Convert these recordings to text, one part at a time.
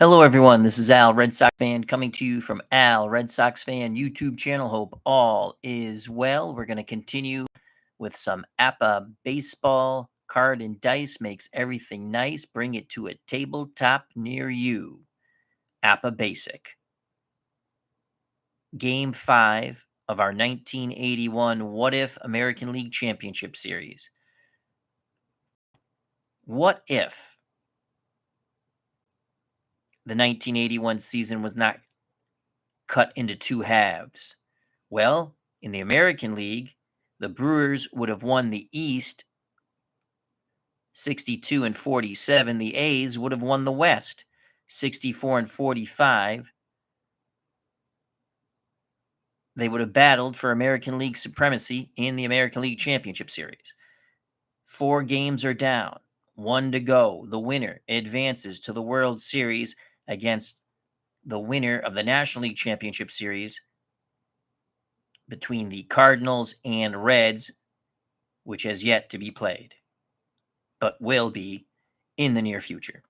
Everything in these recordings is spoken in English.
Hello, everyone. This is Al, Red Sox fan, coming to you from Al, Red Sox fan YouTube channel. Hope all is well. We're going to continue with some APBA baseball. Card and dice makes everything nice. Bring it to a tabletop near you. APBA Basic. Game 5 of our 1981 What If American League Championship Series. What if the 1981 season was not cut into two halves? Well, in the American League, the Brewers would have won the East 62-47. The A's would have won the West 64-45. They would have battled for American League supremacy in the American League Championship Series. 4 games are down, 1 to go. The winner advances to the World Series against the winner of the National League Championship Series between the Cardinals and Reds, which has yet to be played, but will be in the near future.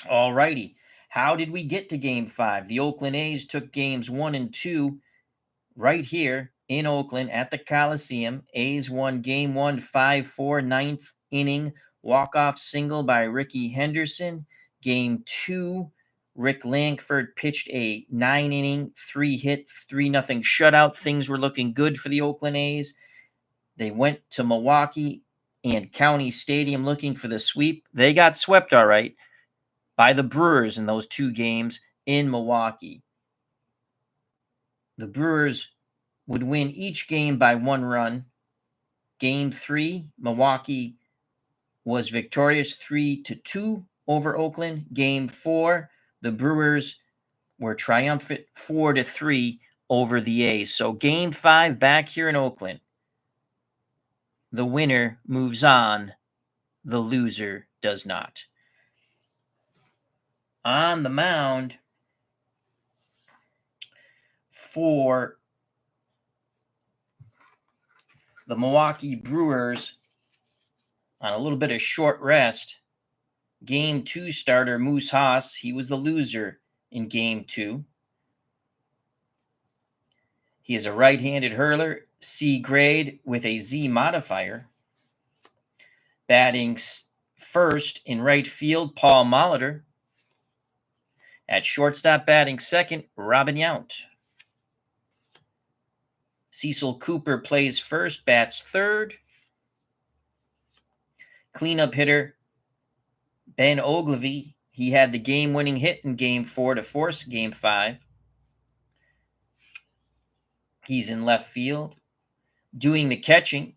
All righty. How did we get to Game 5? The Oakland A's took Games 1 and 2 right here in Oakland at the Coliseum. A's won Game 1 5-4, ninth inning, walk-off single by Ricky Henderson. Game 2, Rick Langford pitched a 9-inning, 3-hit, 3-0 shutout. Things were looking good for the Oakland A's. They went to Milwaukee and County Stadium looking for the sweep. They got swept, all right, by the Brewers in those 2 games in Milwaukee. The Brewers would win each game by 1 run. Game 3, Milwaukee was victorious 3-2 over Oakland. Game 4, the Brewers were triumphant 4-3 over the A's. So Game 5 back here in Oakland. The winner moves on. The loser does not. On the mound for the Milwaukee Brewers on a little bit of short rest, Game 2 starter Moose Haas. He was the loser in Game 2. He is a right-handed hurler, C grade with a Z modifier. Batting first in right field, Paul Molitor. At shortstop, batting second, Robin Yount. Cecil Cooper plays first, bats third. Cleanup hitter, Ben Ogilvy. He had the game-winning hit in Game 4 to force Game 5. He's in left field. Doing the catching,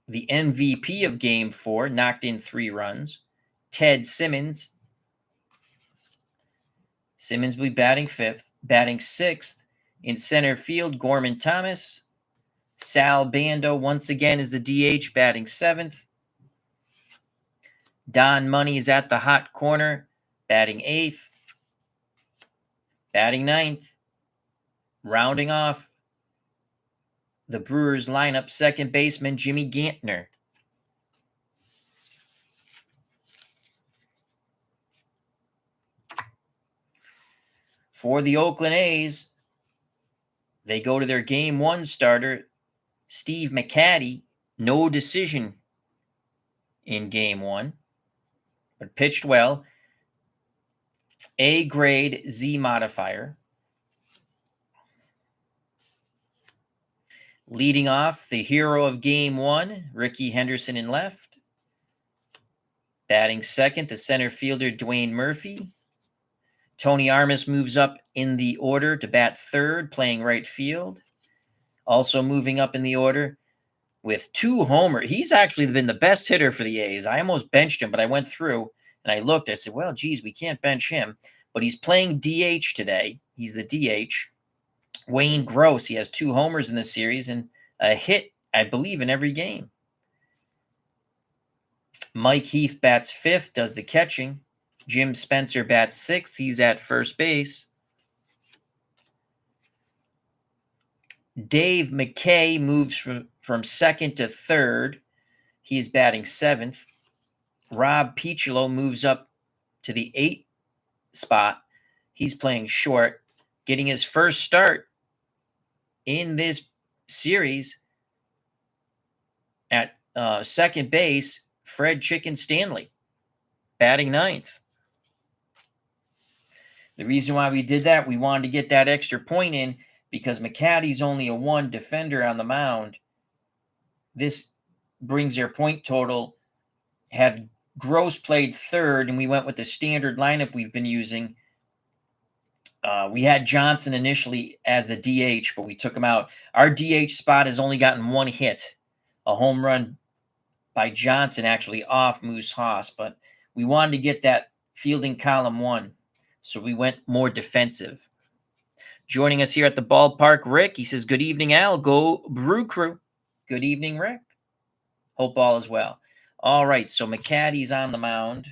the MVP of Game 4, knocked in 3 runs, Ted Simmons. Simmons will be batting 5th. Batting 6th in center field, Gorman Thomas. Sal Bando once again is the DH, batting 7th. Don Money is at the hot corner, batting 8th. Batting 9th. Rounding off the Brewers lineup, second baseman Jimmy Gantner. For the Oakland A's, they go to their Game 1 starter, Steve McCaddy. No decision in Game 1, but pitched well. A grade Z modifier. Leading off, the hero of Game 1, Ricky Henderson in left. Batting second, the center fielder, Dwayne Murphy. Tony Armas moves up in the order to bat third, playing right field. Also moving up in the order with 2 homers. He's actually been the best hitter for the A's. I almost benched him, but I went through and I looked. I said, well, geez, we can't bench him. But he's playing DH today. He's the DH. Wayne Gross, he has 2 homers in the series and a hit, I believe, in every game. Mike Heath bats 5th, does the catching. Jim Spencer bats 6th. He's at first base. Dave McKay moves from second to third. He's batting 7th. Rob Piccolo moves up to the 8th spot. He's playing short, getting his first start in this series at second base. Fred Chicken Stanley, batting ninth. The reason why we did that, we wanted to get that extra point in because McCaddy's only a 1 defender on the mound. This brings their point total. Had Gross played third, and we went with the standard lineup we've been using. We had Johnson initially as the DH, but we took him out. Our DH spot has only gotten 1 hit, a home run by Johnson actually off Moose Haas, but we wanted to get that fielding column 1, so we went more defensive. Joining us here at the ballpark, Rick. He says, good evening, Al. Go Brew Crew. Good evening, Rick. Hope all is well. All right, so McCaddy's on the mound,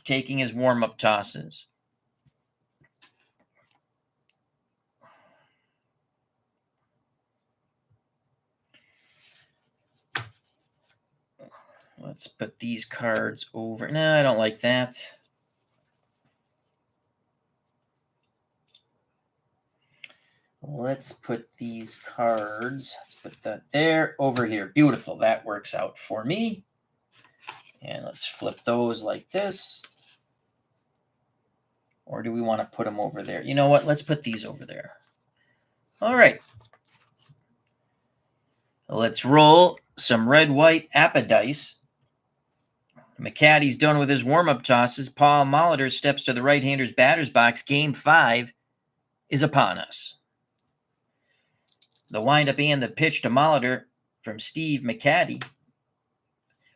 taking his warm-up tosses. Let's put these cards over. No, I don't like that. Let's put these cards, let's put that there, over here. Beautiful. That works out for me. And let's flip those like this. Or do we want to put them over there? You know what? Let's put these over there. All right. Let's roll some red-white APBA dice. McCaddy's done with his warm-up tosses. Paul Molitor steps to the right-hander's batter's box. Game 5 is upon us. The windup and the pitch to Molitor from Steve McCaddy.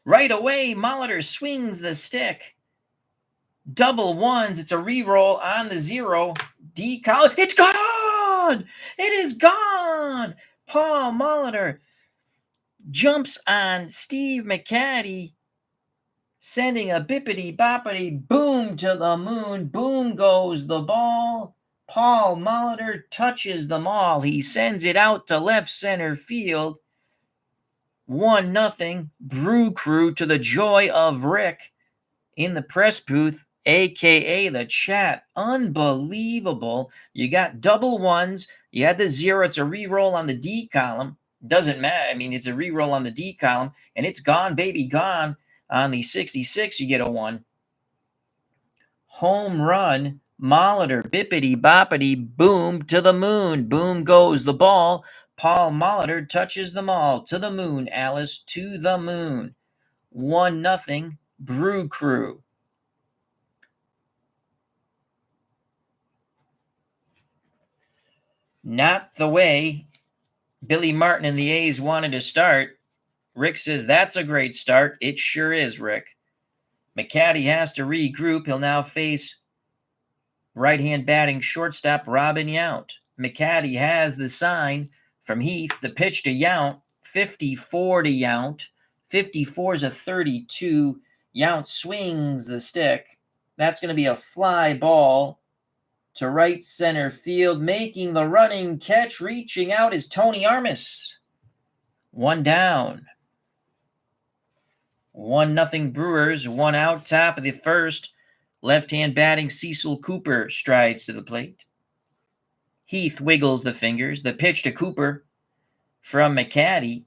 Right away, Molitor swings the stick. Double ones. It's a re-roll on the 0. D-collar. It's gone! It is gone! Paul Molitor jumps on Steve McCaddy, sending a bippity-boppity boom to the moon. Boom goes the ball. Paul Molitor touches them all. He sends it out to left center field. 1-0. Brew Crew, to the joy of Rick in the press booth, a.k.a. the chat. Unbelievable. You got double ones. You had the 0. It's a re-roll on the D column. Doesn't matter. I mean, it's a re-roll on the D column, and it's gone, baby, gone. On the 66, you get a 1. Home run. Molitor, bippity-boppity, boom to the moon. Boom goes the ball. Paul Molitor touches them all. To the moon, Alice, to the moon. 1-0, Brew Crew. Not the way Billy Martin and the A's wanted to start. Rick says, that's a great start. It sure is, Rick. McCaddy has to regroup. He'll now face right-hand batting shortstop Robin Yount. McCaddy has the sign from Heath. The pitch to Yount, 54 to Yount. 54 is a 32. Yount swings the stick. That's going to be a fly ball to right center field. Making the running catch, reaching out, is Tony Armas. 1 down. 1-0 Brewers. 1 out. Top of the first. Left-hand batting Cecil Cooper strides to the plate. Heath wiggles the fingers. The pitch to Cooper from McCaddy.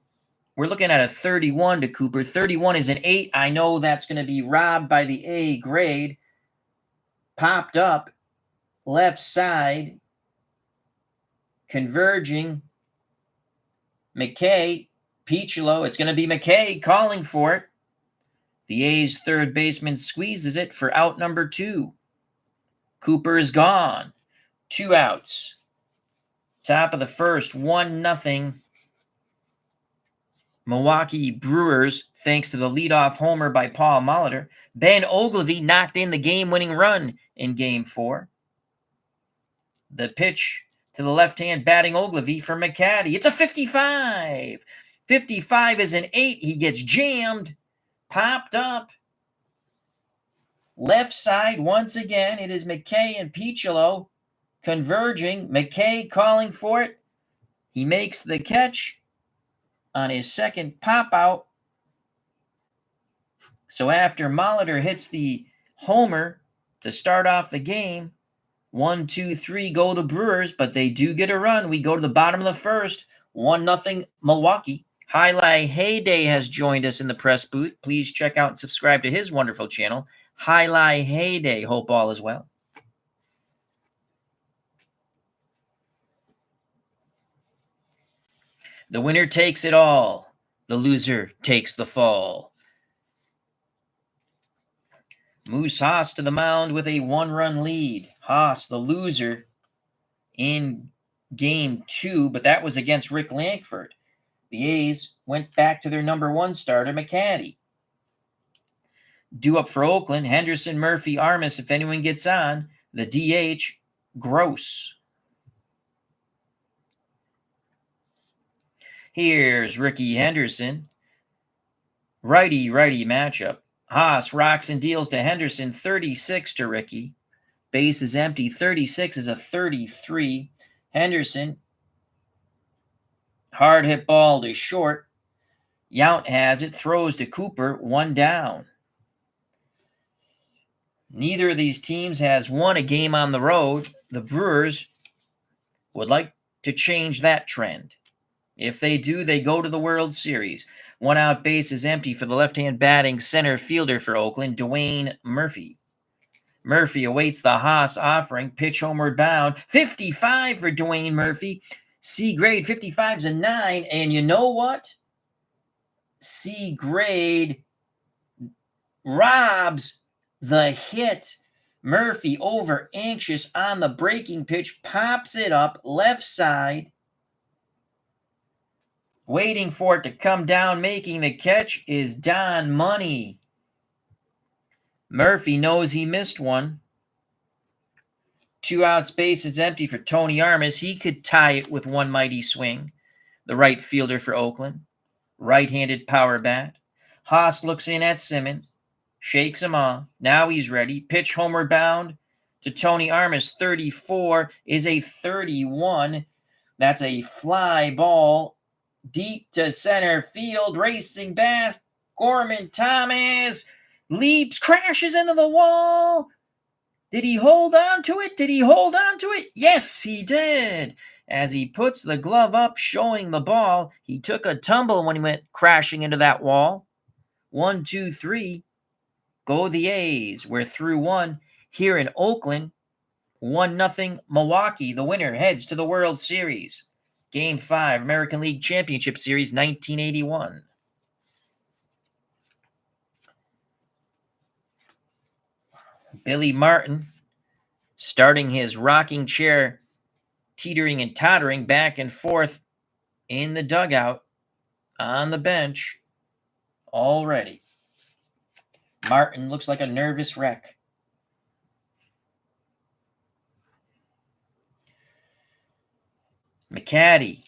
We're looking at a 31 to Cooper. 31 is an 8. I know that's going to be robbed by the A grade. Popped up. Left side. Converging. McKay. Piccolo. It's going to be McKay calling for it. The A's third baseman squeezes it for out number 2. Cooper is gone. 2 outs. Top of the first, 1-0. Milwaukee Brewers, thanks to the leadoff homer by Paul Molitor. Ben Ogilvy knocked in the game-winning run in Game 4. The pitch to the left-hand batting Ogilvy for McCaddy. It's a 55. 55 is an 8. He gets jammed. Popped up. Left side once again. It is McKay and Piccolo converging. McKay calling for it. He makes the catch on his second pop out. So after Molitor hits the homer to start off the game. 1, 2, 3 go the Brewers, but they do get a run. We go to the bottom of the first. 1-0 Milwaukee. Highlight Heyday has joined us in the press booth. Please check out and subscribe to his wonderful channel. Highlight Heyday. Hope all is well. The winner takes it all. The loser takes the fall. Moose Haas to the mound with a 1-run lead. Haas, the loser, in game 2, but that was against Rick Lankford. The A's went back to their number 1 starter, McCaddy. Due up for Oakland, Henderson, Murphy, Armas, if anyone gets on. The DH, Gross. Here's Ricky Henderson. Righty-righty matchup. Haas rocks and deals to Henderson, 36 to Ricky. Base is empty. 36 is a 33. Henderson, hard hit ball to short. Yount has it, throws to Cooper, 1 down. Neither of these teams has won a game on the road. The Brewers would like to change that trend. If they do, they go to the World Series. 1 out, base is empty for the left-hand batting center fielder for Oakland, Dwayne Murphy. Murphy awaits the Haas offering. Pitch homeward bound. 55 for Dwayne Murphy. C grade, 55's a 9. And you know what? C grade robs the hit. Murphy, over anxious on the breaking pitch, pops it up left side. Waiting for it to come down, making the catch is Don Money. Murphy knows he missed one. 2 outs, base is empty for Tony Armas. He could tie it with one mighty swing. The right fielder for Oakland. Right-handed power bat. Haas looks in at Simmons. Shakes him off. Now he's ready. Pitch homeward bound to Tony Armas. 34 is a 31. That's a fly ball. Deep to center field, racing back. Gorman Thomas leaps, crashes into the wall. Did he hold on to it? Did he hold on to it? Yes, he did. As he puts the glove up, showing the ball, he took a tumble when he went crashing into that wall. 1, 2, 3. Go the A's. We're through 1 here in Oakland. 1-0 Milwaukee. The winner heads to the World Series. Game 5, American League Championship Series, 1981. Billy Martin starting his rocking chair, teetering and tottering back and forth in the dugout, on the bench, already. Martin looks like a nervous wreck. McCaddy,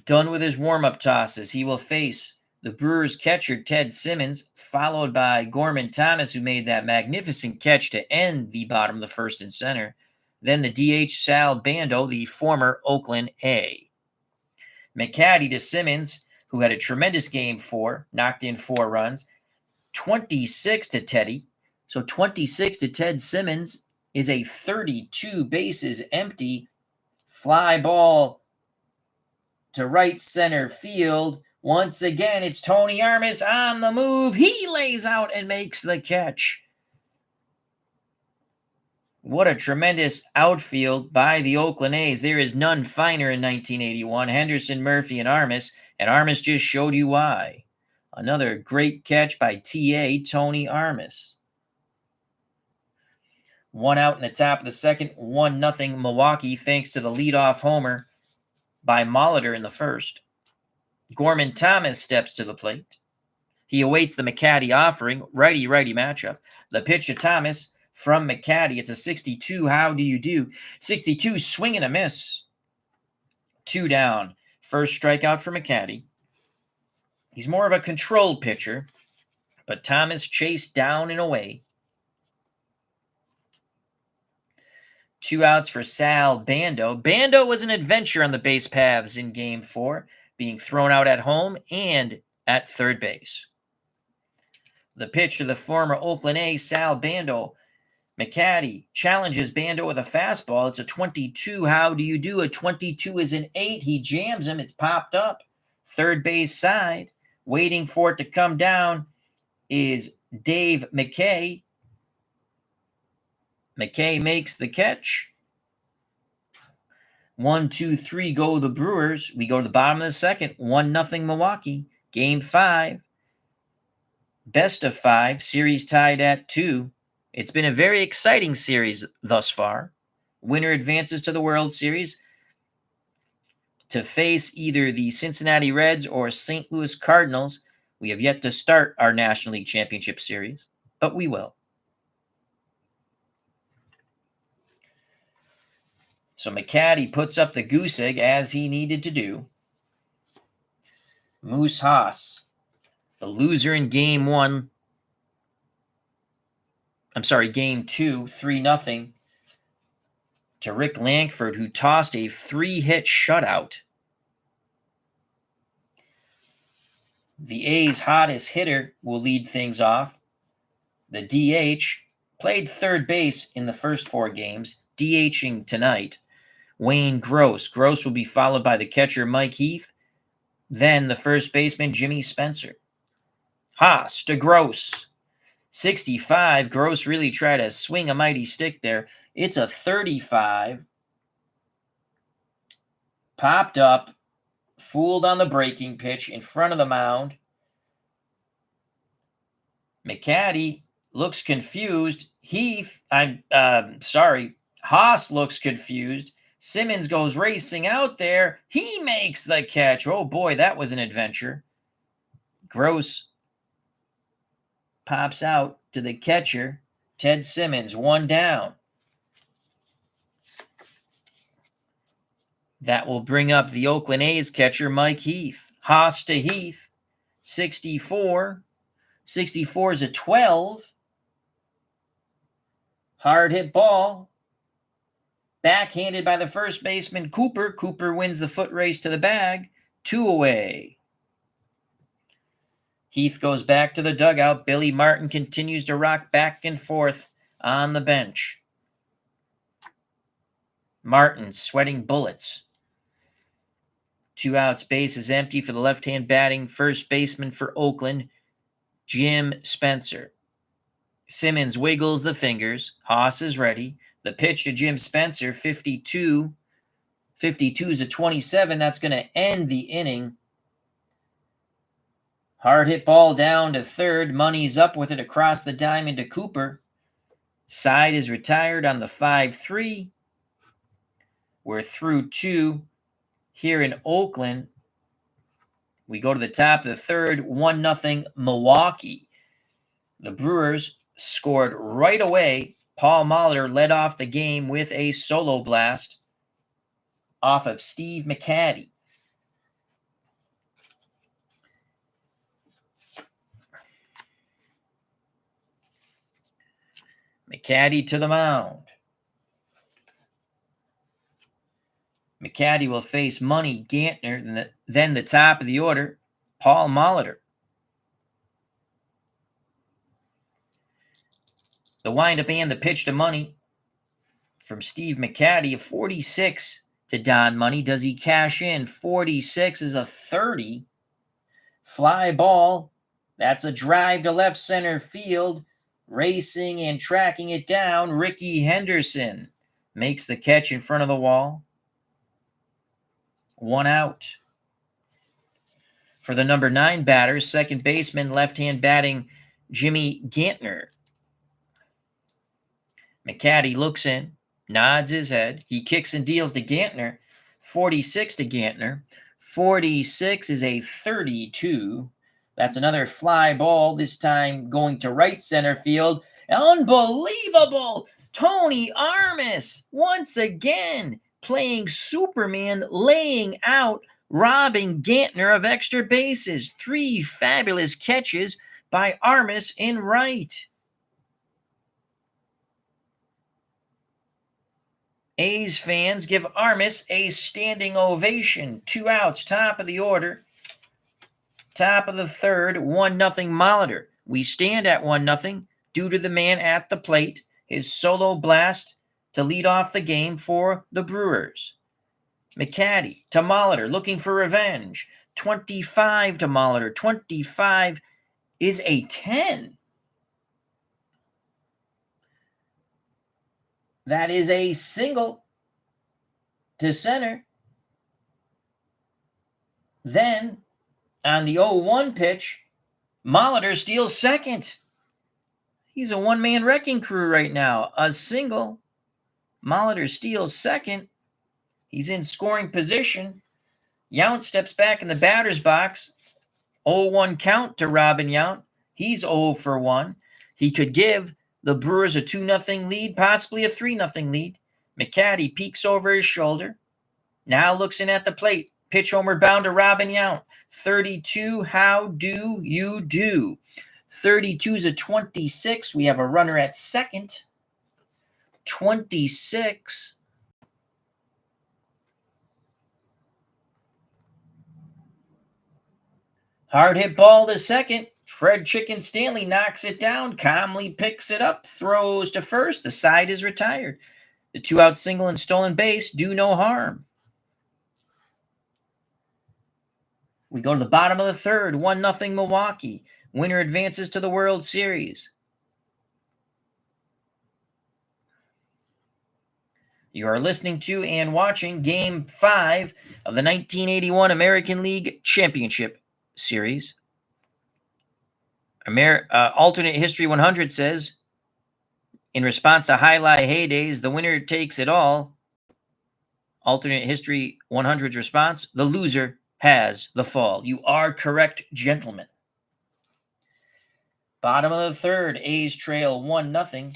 done with his warm-up tosses. He will face the Brewers catcher, Ted Simmons, followed by Gorman Thomas, who made that magnificent catch to end the bottom of the first and center. Then the DH, Sal Bando, the former Oakland A. McCaddy to Simmons, who had a tremendous game 4, knocked in 4 runs. 26 to Teddy. So 26 to Ted Simmons is a 32, bases empty. Fly ball to right center field. Once again, it's Tony Armas on the move. He lays out and makes the catch. What a tremendous outfield by the Oakland A's. There is none finer in 1981. Henderson, Murphy, and Armas just showed you why. Another great catch by T.A. Tony Armas. 1 out in the top of the second, 1-0 Milwaukee, thanks to the leadoff homer by Molitor in the first. Gorman Thomas steps to the plate. He awaits the McCaddy offering, righty-righty matchup. The pitch to Thomas from McCaddy. It's a 62. How do you do? 62, swing and a miss. 2 down. First strikeout for McCaddy. He's more of a controlled pitcher, but Thomas chased down and away. 2 outs for Sal Bando. Bando was an adventure on the base paths in Game 4, being thrown out at home and at third base. The pitch to the former Oakland A, Sal Bando. McCaddy challenges Bando with a fastball. It's a 22. How do you do? A 22 is an 8. He jams him. It's popped up. Third base side. Waiting for it to come down is Dave McKay. McKay makes the catch. 1, 2, 3 go the Brewers. We go to the bottom of the second. 1-0 Milwaukee. Game 5. Best of 5. Series tied at 2. It's been a very exciting series thus far. Winner advances to the World Series to face either the Cincinnati Reds or St. Louis Cardinals. We have yet to start our National League Championship Series, but we will. So McCaddy puts up the goose egg as he needed to do. Moose Haas, the loser in Game 2, 3-0 to Rick Lankford, who tossed a 3-hit shutout. The A's hottest hitter will lead things off. The DH played third base in the first 4 games, DHing tonight. Wayne Gross. Gross will be followed by the catcher Mike Heath, then the first baseman Jimmy Spencer. Haas to Gross. 65. Gross really tried to swing a mighty stick there. It's a 35. Popped up. Fooled on the breaking pitch in front of the mound. McCaddy looks confused. Haas looks confused. Simmons goes racing out there. He makes the catch. Oh boy, that was an adventure. Gross pops out to the catcher, Ted Simmons, 1 down. That will bring up the Oakland A's catcher, Mike Heath. Haas to Heath, 64. 64 is a 12. Hard hit ball. Backhanded by the first baseman, Cooper. Cooper wins the foot race to the bag. 2 away. Heath goes back to the dugout. Billy Martin continues to rock back and forth on the bench. Martin sweating bullets. 2 outs, base is empty for the left-hand batting first baseman for Oakland, Jim Spencer. Simmons wiggles the fingers. Haas is ready. The pitch to Jim Spencer, 52. 52 is a 27. That's going to end the inning. Hard hit ball down to third. Money's up with it across the diamond to Cooper. Side is retired on the 5-3. We're through 2 here in Oakland. We go to the top of the third, 1-0 Milwaukee. The Brewers scored right away. Paul Molitor led off the game with a solo blast off of Steve McCaddy. McCaddy to the mound. McCaddy will face Money Gantner, then the top of the order, Paul Molitor. The windup and the pitch to Money from Steve McCaddy, a 46 to Don Money. Does he cash in? 46 is a 30. Fly ball. That's a drive to left center field. Racing and tracking it down, Ricky Henderson makes the catch in front of the wall. 1 out. For the number 9 batter, second baseman, left-hand batting, Jimmy Gantner. McCaddy looks in, nods his head. He kicks and deals to Gantner. 46 to Gantner. 46 is a 32. That's another fly ball, this time going to right center field. Unbelievable! Tony Armas, once again, playing Superman, laying out, robbing Gantner of extra bases. 3 fabulous catches by Armas in right. A's fans give Armas a standing ovation. 2 outs, top of the order. Top of the third, 1-0 Molitor. We stand at 1-0 due to the man at the plate, his solo blast to lead off the game for the Brewers. McCaddy to Molitor, looking for revenge. 25 to Molitor. 25 is a 10. That is a single to center. Then, on the 0-1 pitch, Molitor steals second. He's a one-man wrecking crew right now. A single. Molitor steals second. He's in scoring position. Yount steps back in the batter's box. 0-1 count to Robin Yount. He's 0 for 1. He could give the Brewers a 2-0 lead, possibly a 3-0 lead. McCaddy peeks over his shoulder. Now looks in at the plate. Pitch homeward bound to Robin Yount. 32, how do you do? 32 is a 26. We have a runner at second. 26. Hard hit ball to second. Fred Chicken Stanley knocks it down, calmly picks it up, throws to first. The side is retired. The 2-out single and stolen base do no harm. We go to the bottom of the third, 1-0 Milwaukee. Winner advances to the World Series. You are listening to and watching Game 5 of the 1981 American League Championship Series. Alternate History 100 says, in response to highlight heydays, the winner takes it all. Alternate History 100's response, the loser has the fall. You are correct, gentlemen. Bottom of the third, A's trail 1-0.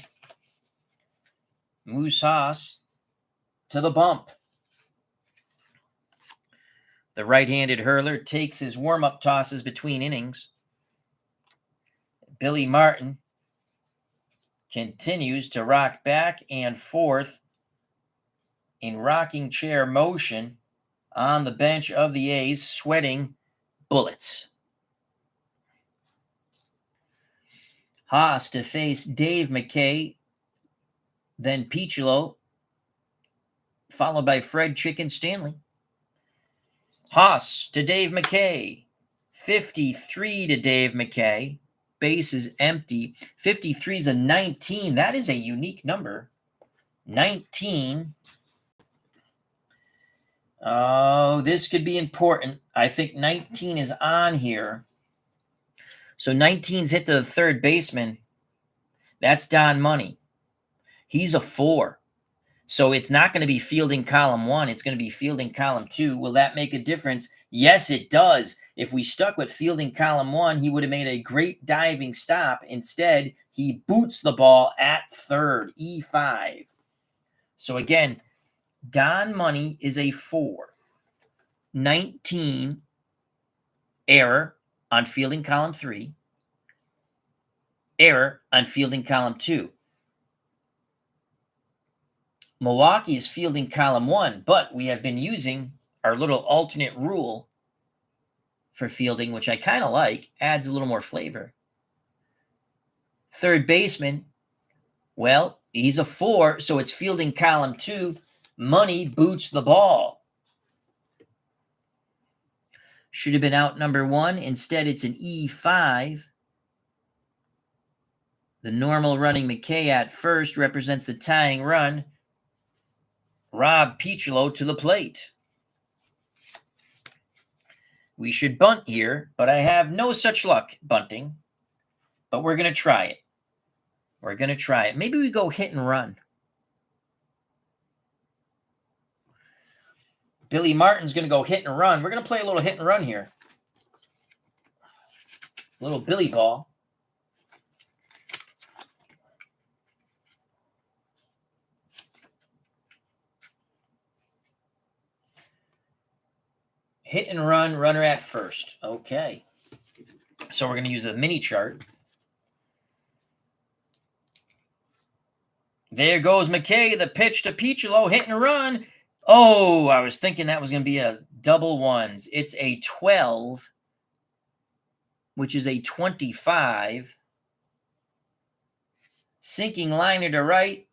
Moose Haas to the bump. The right-handed hurler takes his warm-up tosses between innings. Billy Martin continues to rock back and forth in rocking chair motion on the bench of the A's, sweating bullets. Haas to face Dave McKay, then Piccolo, followed by Fred Chicken Stanley. Haas to Dave McKay, 53 to Dave McKay. Base is empty. 53 is a 19. That is a unique number. 19. Oh, this could be important. I think 19 is on here. So 19's hit to the third baseman. That's Don Money. He's a 4. So it's not going to be fielding column 1. It's going to be fielding column 2. Will that make a difference? Yes, it does. If we stuck with fielding column 1, he would have made a great diving stop. Instead, he boots the ball at third, E5. So again, Don Money is a 4. 19, error on fielding column 3. Error on fielding column 2. Milwaukee is fielding column 1, but we have been using our little alternate rule for fielding, which I kind of like. Adds a little more flavor. Third baseman, well, he's a 4, so it's fielding column 2. Money boots the ball. Should have been out number 1. Instead, it's an E5. The normal running McKay at first represents the tying run. Rob Piccolo to the plate. We should bunt here, but I have no such luck bunting. But we're going to try it. We're going to try it. Maybe we go hit and run. Billy Martin's going to go hit and run. We're going to play a little hit and run here. A little Billy ball. Hit and run, runner at first. Okay. So we're going to use a mini chart. There goes McKay, the pitch to Piccolo, hit and run. Oh, I was thinking that was going to be a double ones. It's a 12, which is a 25. Sinking liner to right.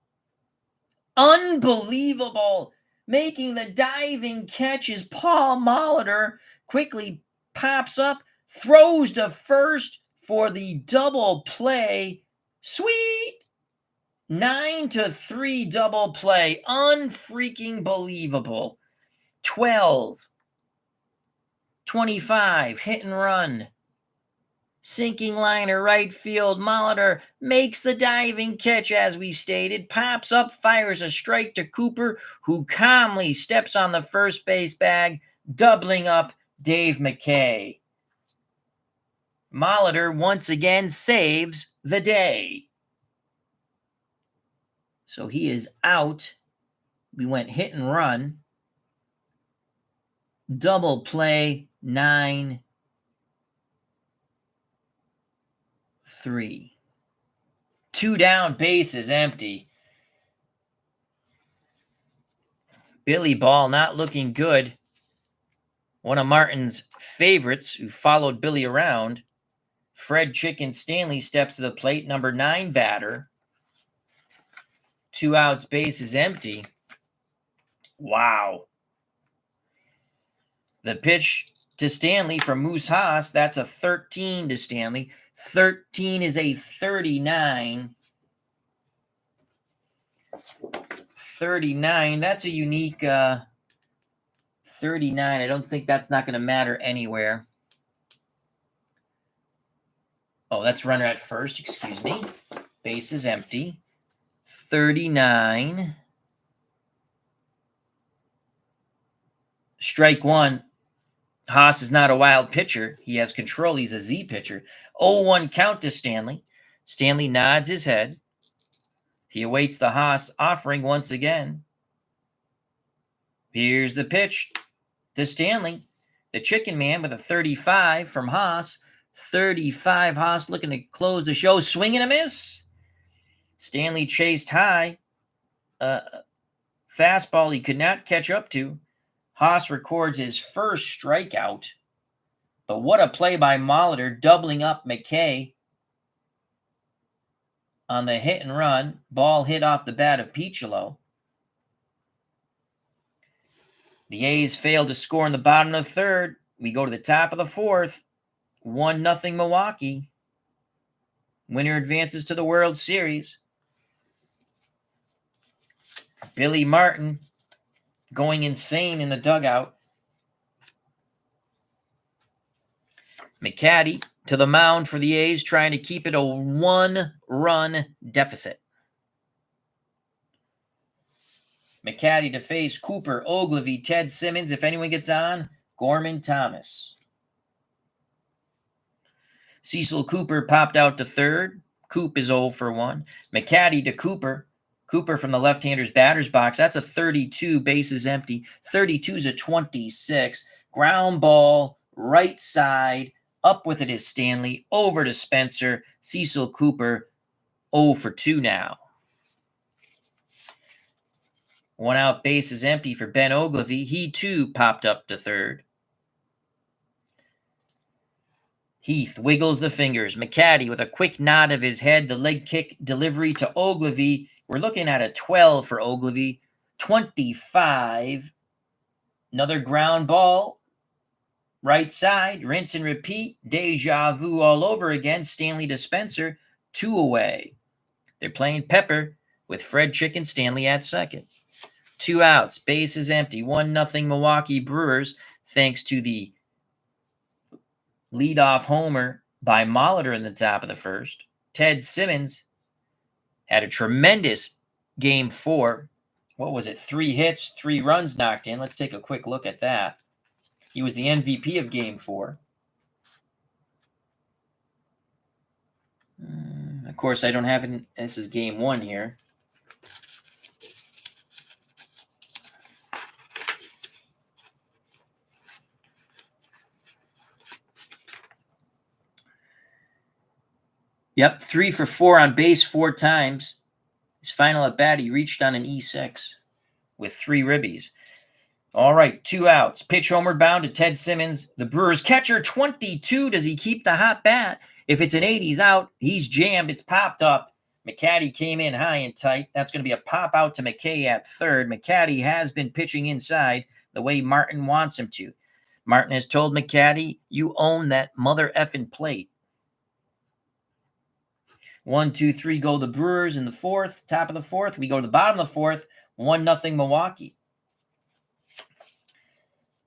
Unbelievable. Making the diving catch is Paul Molitor. Quickly pops up, throws to first for the double play. Sweet. 9-3 double play. Unfreaking believable. 12. 25. Hit and run. Sinking liner right field. Molitor makes the diving catch, as we stated. Pops up, fires a strike to Cooper, who calmly steps on the first base bag, doubling up Dave McKay. Molitor once again saves the day. So he is out. We went hit and run. Double play, 9-3. 2 down, bases empty. Billy Ball not looking good. One of Martin's favorites who followed Billy around. Fred Chicken Stanley steps to the plate, number 9 batter. 2 outs, bases empty. Wow. The pitch to Stanley from Moose Haas, that's a 13 to Stanley. 13 is a 39. 39, that's a unique 39. I don't think that's not going to matter anywhere. Oh, that's runner at first, excuse me. Base is empty. 39. Strike one. Haas is not a wild pitcher. He has control. He's a Z pitcher. 0-1 count to Stanley. Stanley nods his head. He awaits the Haas offering once again. Here's the pitch to Stanley. The Chicken Man with a 35 from Haas. 35 Haas looking to close the show. Swing and a miss. Stanley chased high. Fastball he could not catch up to. Haas records his first strikeout. But what a play by Molitor, doubling up McKay on the hit and run. Ball hit off the bat of Piccolo. The A's failed to score in the bottom of the third. We go to the top of the fourth. 1-0 Milwaukee. Winner advances to the World Series. Billy Martin going insane in the dugout. McCaddy to the mound for the A's, trying to keep it a 1-run deficit. McCaddy to face Cooper, Ogilvy, Ted Simmons. If anyone gets on, Gorman Thomas. Cecil Cooper popped out to third. Coop is 0 for 1. McCaddy to Cooper. Cooper from the left-hander's batter's box. That's a 32, bases empty. 32 is a 26. Ground ball, right side. Up with it is Stanley. Over to Spencer. Cecil Cooper, 0 for 2 now. 1 out, base is empty for Ben Ogilvy. He, too, popped up to third. Heath wiggles the fingers. McCaddy with a quick nod of his head. The leg kick delivery to Ogilvy. We're looking at a 12 for Ogilvy. 25. Another ground ball. Right side. Rinse and repeat. Deja vu all over again. Stanley to Spencer. 2 away. They're playing Pepper with Fred Chicken Stanley at second. 2 outs. Base is empty. 1-0 Milwaukee Brewers, thanks to the leadoff homer by Molitor in the top of the first. Ted Simmons had a tremendous game 4. What was it? 3 hits, 3 runs knocked in. Let's take a quick look at that. He was the MVP of game 4. Of course, I don't have it. This is game 1 here. Yep, 3 for 4 on base 4 times. His final at bat, he reached on an E6 with 3 ribbies. All right, 2 outs. Pitch homeward bound to Ted Simmons. The Brewers catcher, 22. Does he keep the hot bat? If it's an 8, he's out. He's jammed. It's popped up. McCaddy came in high and tight. That's going to be a pop out to McKay at third. McCaddy has been pitching inside the way Martin wants him to. Martin has told McCaddy, you own that mother effing plate. 1, 2, 3 go the Brewers in the fourth, top of the fourth. We go to the bottom of the fourth, 1-0 Milwaukee.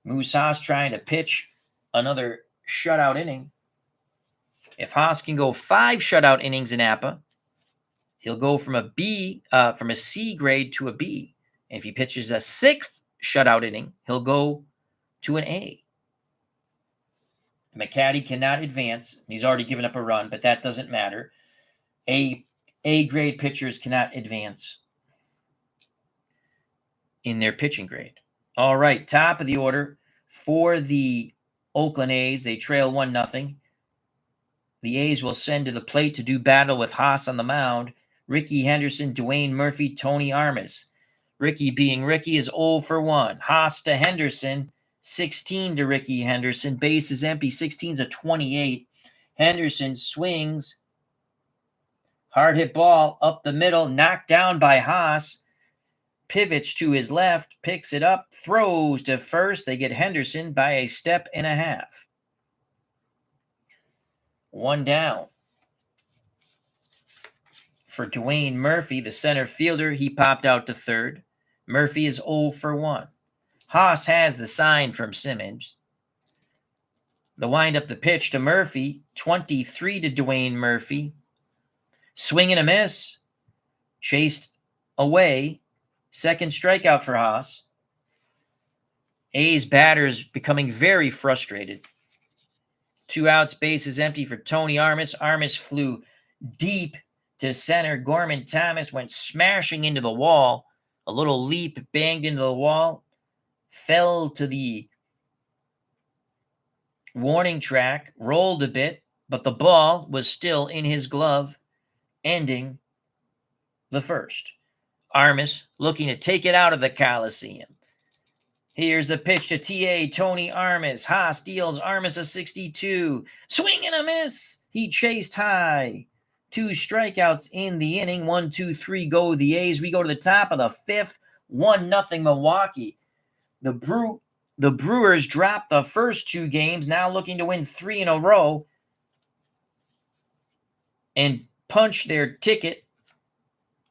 Moose Haas trying to pitch another shutout inning. If Haas can go 5 shutout innings in APBA, he'll go from a C grade to a B. And if he pitches a 6th shutout inning, he'll go to an A. McCaddy cannot advance. He's already given up a run, but that doesn't matter. A grade pitchers cannot advance in their pitching grade. All right, top of the order for the Oakland A's. They trail 1-0. The A's will send to the plate to do battle with Haas on the mound. Ricky Henderson, Dwayne Murphy, Tony Armas. Ricky being Ricky is 0 for 1. Haas to Henderson, 16 to Ricky Henderson. Base is empty, 16's a 28. Henderson swings. Hard hit ball up the middle, knocked down by Haas. Pivots to his left, picks it up, throws to first. They get Henderson by a step and a half. 1 down. For Dwayne Murphy, the center fielder, he popped out to third. Murphy is 0 for 1. Haas has the sign from Simmons. The windup, the pitch to Murphy, 23 to Dwayne Murphy. Swing and a miss. Chased away. Second strikeout for Haas. A's batters becoming very frustrated. 2 outs, base is empty for Tony Armas. Armas flew deep to center. Gorman Thomas went smashing into the wall. A little leap, banged into the wall. Fell to the warning track. Rolled a bit, but the ball was still in his glove, ending the first. Armas looking to take it out of the Coliseum. Here's the pitch to TA Tony Armas. Haas deals Armas a 62. Swing and a miss. He chased high. 2 strikeouts in the inning. 1, 2, 3 go the A's. We go to the top of the 5th. 1-0 Milwaukee. The Brewers dropped the first 2 games, now looking to win 3 in a row and punch their ticket,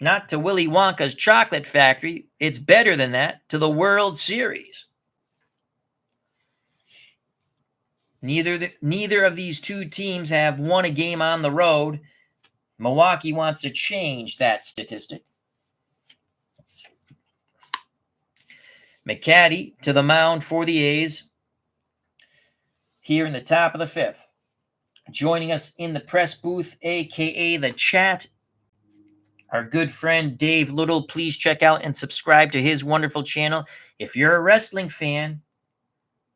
not to Willy Wonka's chocolate factory, it's better than that, to the World Series. Neither of these 2 teams have won a game on the road. Milwaukee wants to change that statistic. McCaddy to the mound for the A's here in the top of the 5th. Joining us in the press booth, a.k.a. the chat, our good friend Dave Little. Please check out and subscribe to his wonderful channel. If you're a wrestling fan,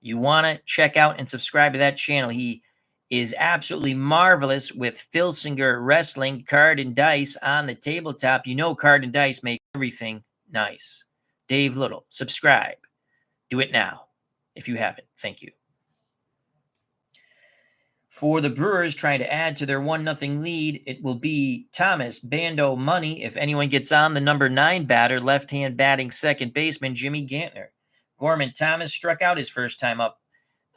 you want to check out and subscribe to that channel. He is absolutely marvelous with Filsinger Wrestling, card and dice on the tabletop. You know card and dice make everything nice. Dave Little, subscribe. Do it now if you haven't. Thank you. For the Brewers trying to add to their 1-0 lead, it will be Thomas Bando Money. If anyone gets on, the number 9 batter, left-hand batting second baseman Jimmy Gantner. Gorman Thomas struck out his first time up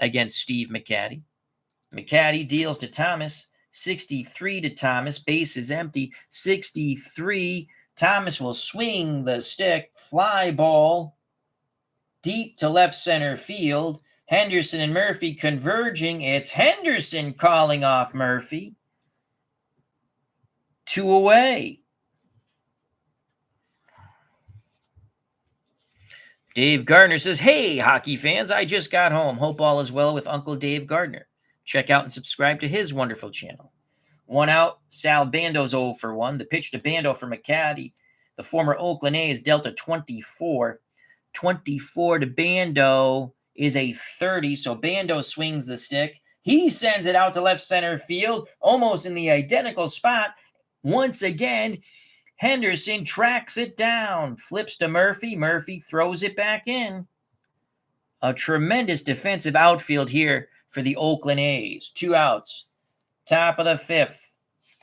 against Steve McCaddy. McCaddy deals to Thomas, 63 to Thomas. Base is empty, 63. Thomas will swing the stick, fly ball, deep to left center field. Henderson and Murphy converging. It's Henderson calling off Murphy. 2 away. Dave Gardner says, hey, hockey fans, I just got home. Hope all is well with Uncle Dave Gardner. Check out and subscribe to his wonderful channel. 1 out, Sal Bando's 0 for 1. The pitch to Bando for McCaddy. The former Oakland A's dealt a 24. 24 to Bando is a 30, so Bando swings the stick. He sends it out to left center field, almost in the identical spot. Once again, Henderson tracks it down, flips to Murphy. Murphy throws it back in. A tremendous defensive outfield here for the Oakland A's. 2 outs. Top of the 5th.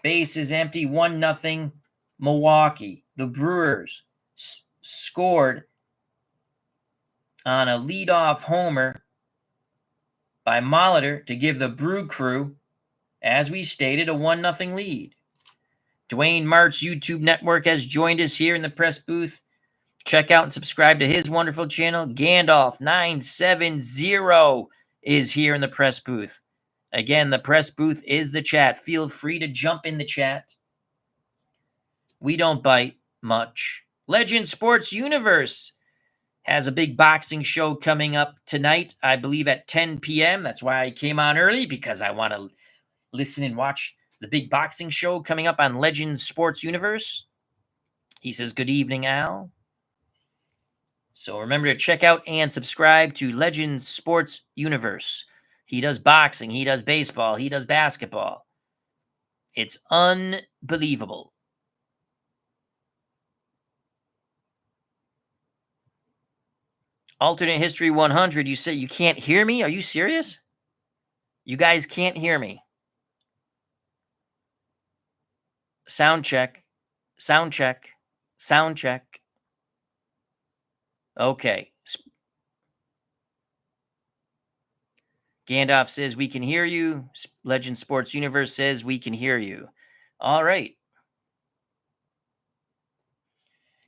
Base is empty. 1-0 Milwaukee, the Brewers scored on a leadoff homer by Molitor to give the Brew Crew, as we stated, a 1-0 lead. Dwayne Mart's YouTube network has joined us here in the press booth. Check out and subscribe to his wonderful channel. Gandalf970 is here in the press booth. Again, the press booth is the chat. Feel free to jump in the chat. We don't bite much. Legend Sports Universe has a big boxing show coming up tonight, I believe at 10 p.m. That's why I came on early, because I want to listen and watch the big boxing show coming up on Legend Sports Universe. He says, good evening, Al. So remember to check out and subscribe to Legend Sports Universe. He does boxing, he does baseball, he does basketball. It's unbelievable. Alternate History 100, you say you can't hear me? Are you serious? You guys can't hear me. Sound check. Sound check. Sound check. Okay. Gandalf says we can hear you. Legend Sports Universe says we can hear you. All right.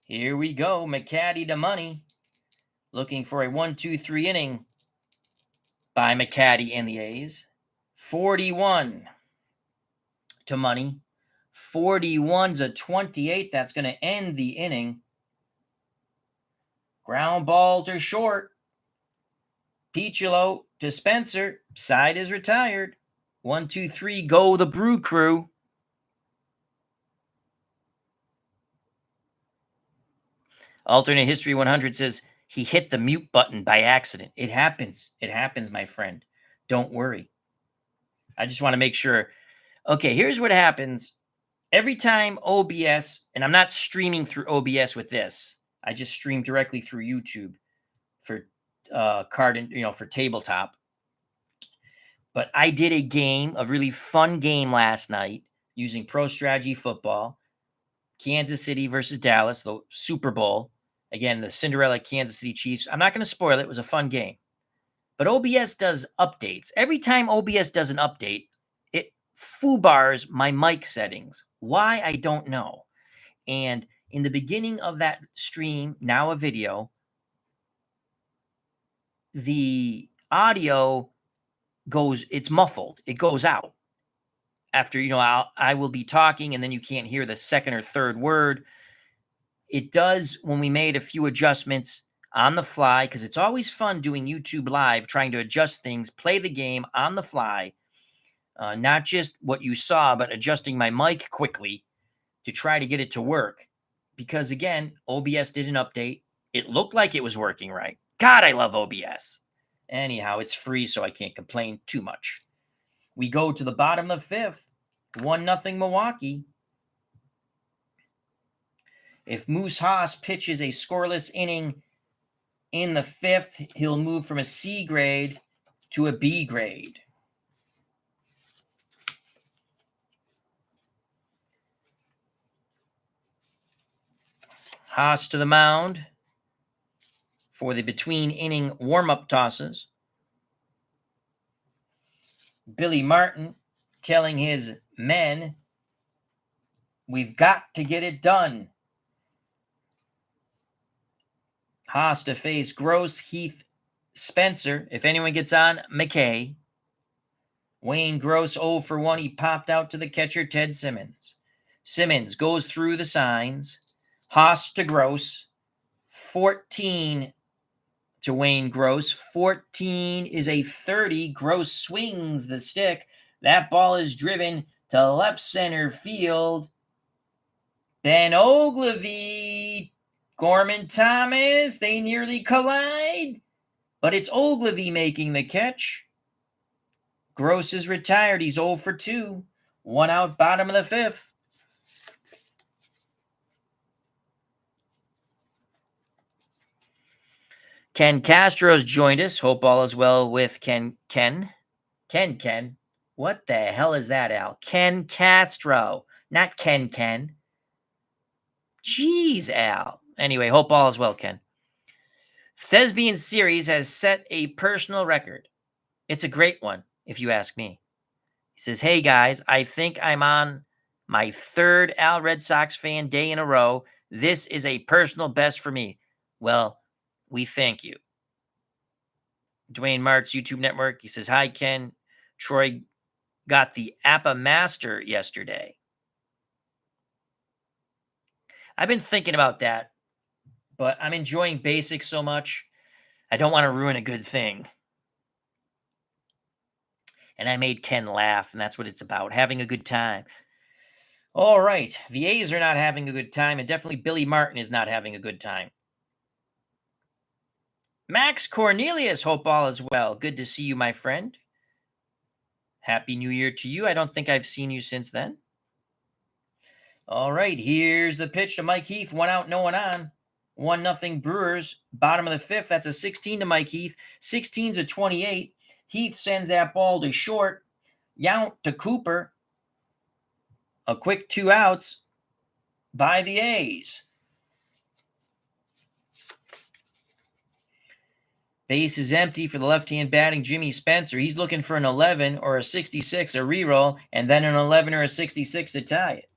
Here we go. McCaddy to Money. Looking for a 1-2-3 inning by McCaddy and the A's. 41 to Money. 41's a 28. That's going to end the inning. Ground ball to short. Piccolo to Spencer. Side is retired. 1-2-3. Go the Brew Crew. Alternate History 100 says he hit the mute button by accident. It happens. It happens, my friend. Don't worry. I just want to make sure. Okay, here's what happens. Every time OBS, and I'm not streaming through OBS with this. I just stream directly through YouTube for for tabletop. But I did a game, a really fun game last night using Pro Strategy Football. Kansas City versus Dallas, the Super Bowl. Again, the Cinderella Kansas City Chiefs. I'm not going to spoil it. It was a fun game. But OBS does updates. Every time OBS does an update, it foobars my mic settings. Why, I don't know. And in the beginning of that stream, now a video, the audio goes, it's muffled. It goes out. After, I will be talking and then you can't hear the second or third word. It does when we made a few adjustments on the fly, because it's always fun doing YouTube Live, trying to adjust things, play the game on the fly. Not just what you saw, but adjusting my mic quickly to try to get it to work. Because again, OBS did an update. It looked like it was working right. God, I love OBS. Anyhow, it's free, so I can't complain too much. We go to the bottom of the fifth. 1-0 Milwaukee. If Moose Haas pitches a scoreless inning in the fifth, he'll move from a C grade to a B grade. Haas to the mound for the between-inning warm-up tosses. Billy Martin telling his men, we've got to get it done. Haas to face Gross, Heath, Spencer. If anyone gets on, McKay. Wayne Gross 0 for 1. He popped out to the catcher, Ted Simmons. Simmons goes through the signs. Haas to Gross. 14 to Wayne Gross. 14 is a 30. Gross swings the stick. That ball is driven to left center field. Ben Ogilvy, Gorman Thomas, they nearly collide, but it's Ogilvy making the catch. Gross is retired. He's 0 for 2. 1 out, bottom of the fifth. Ken Castro's joined us. Hope all is well with Ken. What the hell is that, Al? Ken Castro, not Ken. Jeez, Al. Anyway, hope all is well, Ken. Thespian Series has set a personal record. It's a great one, if you ask me. He says, hey guys, I think I'm on my third Al Red Sox fan day in a row. This is a personal best for me. Well, we thank you. Dwayne Mart's YouTube network. He says, hi, Ken. Troy got the APBA Master yesterday. I've been thinking about that, but I'm enjoying basics so much. I don't want to ruin a good thing. And I made Ken laugh, and that's what it's about, having a good time. All right. The A's are not having a good time, and definitely Billy Martin is not having a good time. Max Cornelius, hope all is well. Good to see you, my friend. Happy New Year to you. I don't think I've seen you since then. All right, here's the pitch to Mike Heath. 1 out, no one on. 1-0 Brewers. Bottom of the fifth. That's a 16 to Mike Heath. 16's a 28. Heath sends that ball to short. Yount to Cooper. A quick 2 outs by the A's. Base is empty for the left-hand batting Jimmy Spencer. He's looking for an 11 or a 66, a reroll, and then an 11 or a 66 to tie it.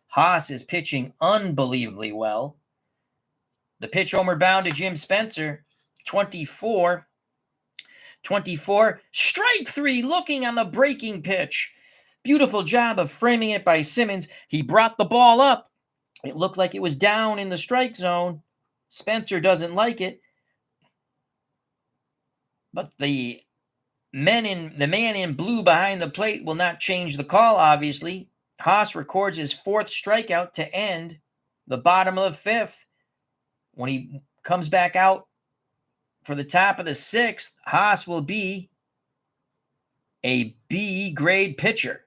Haas is pitching unbelievably well. The pitch homer bound to Jim Spencer. 24. Strike 3, looking on the breaking pitch. Beautiful job of framing it by Simmons. He brought the ball up. It looked like it was down in the strike zone. Spencer doesn't like it. But the man in blue behind the plate will not change the call, obviously. Haas records his 4th strikeout to end the bottom of the 5th. When he comes back out for the top of the 6th, Haas will be a B-grade pitcher.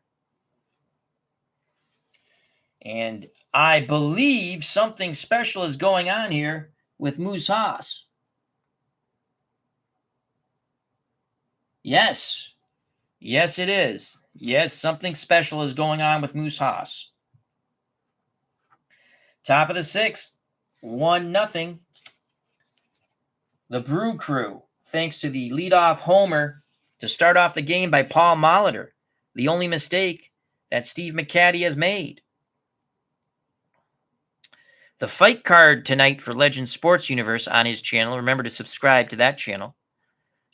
And I believe something special is going on here with Moose Haas. Yes. Yes, it is. Yes, something special is going on with Moose Haas. Top of the 6th, 1-0. The Brew Crew, thanks to the leadoff homer to start off the game by Paul Molitor, the only mistake that Steve McCaddy has made. The fight card tonight for Legend Sports Universe on his channel. Remember to subscribe to that channel.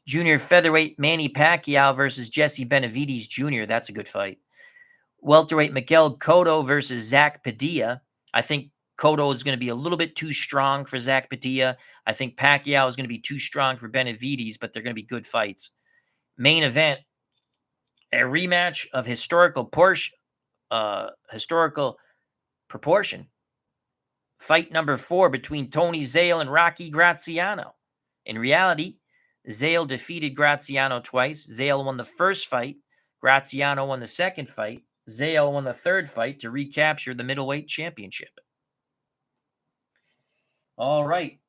Junior featherweight Manny Pacquiao versus Jesse Benavides Jr. That's a good fight. Welterweight Miguel Cotto versus Zach Padilla. I think Cotto is going to be a little bit too strong for Zach Padilla. I think Pacquiao is going to be too strong for Benavides, but they're going to be good fights. Main event, a rematch of historical proportion. Fight number 4 between Tony Zale and Rocky Graziano. In reality, Zale defeated Graziano twice. Zale won the first fight. Graziano won the second fight. Zale won the third fight to recapture the middleweight championship. All right.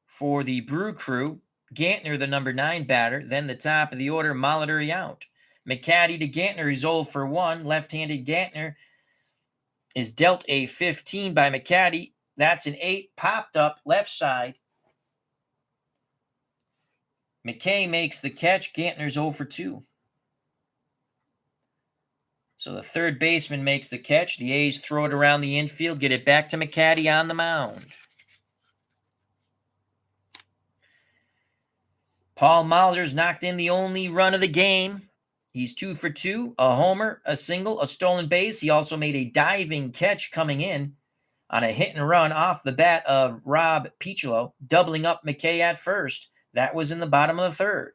For the Brew Crew, Gantner, the number 9 batter, then the top of the order, Molitor, Yount. McCaddy to Gantner, he's 0 for 1. Left-handed Gantner is dealt a 15 by McCaddy. That's an 8, popped up left side. McKay makes the catch. Gantner's 0 for 2. So the third baseman makes the catch. The A's throw it around the infield, get it back to McCaddy on the mound. Paul Molitor's knocked in the only run of the game. He's 2 for 2, a homer, a single, a stolen base. He also made a diving catch coming in on a hit and run off the bat of Rob Piccolo, doubling up McKay at first. That was in the bottom of the 3rd.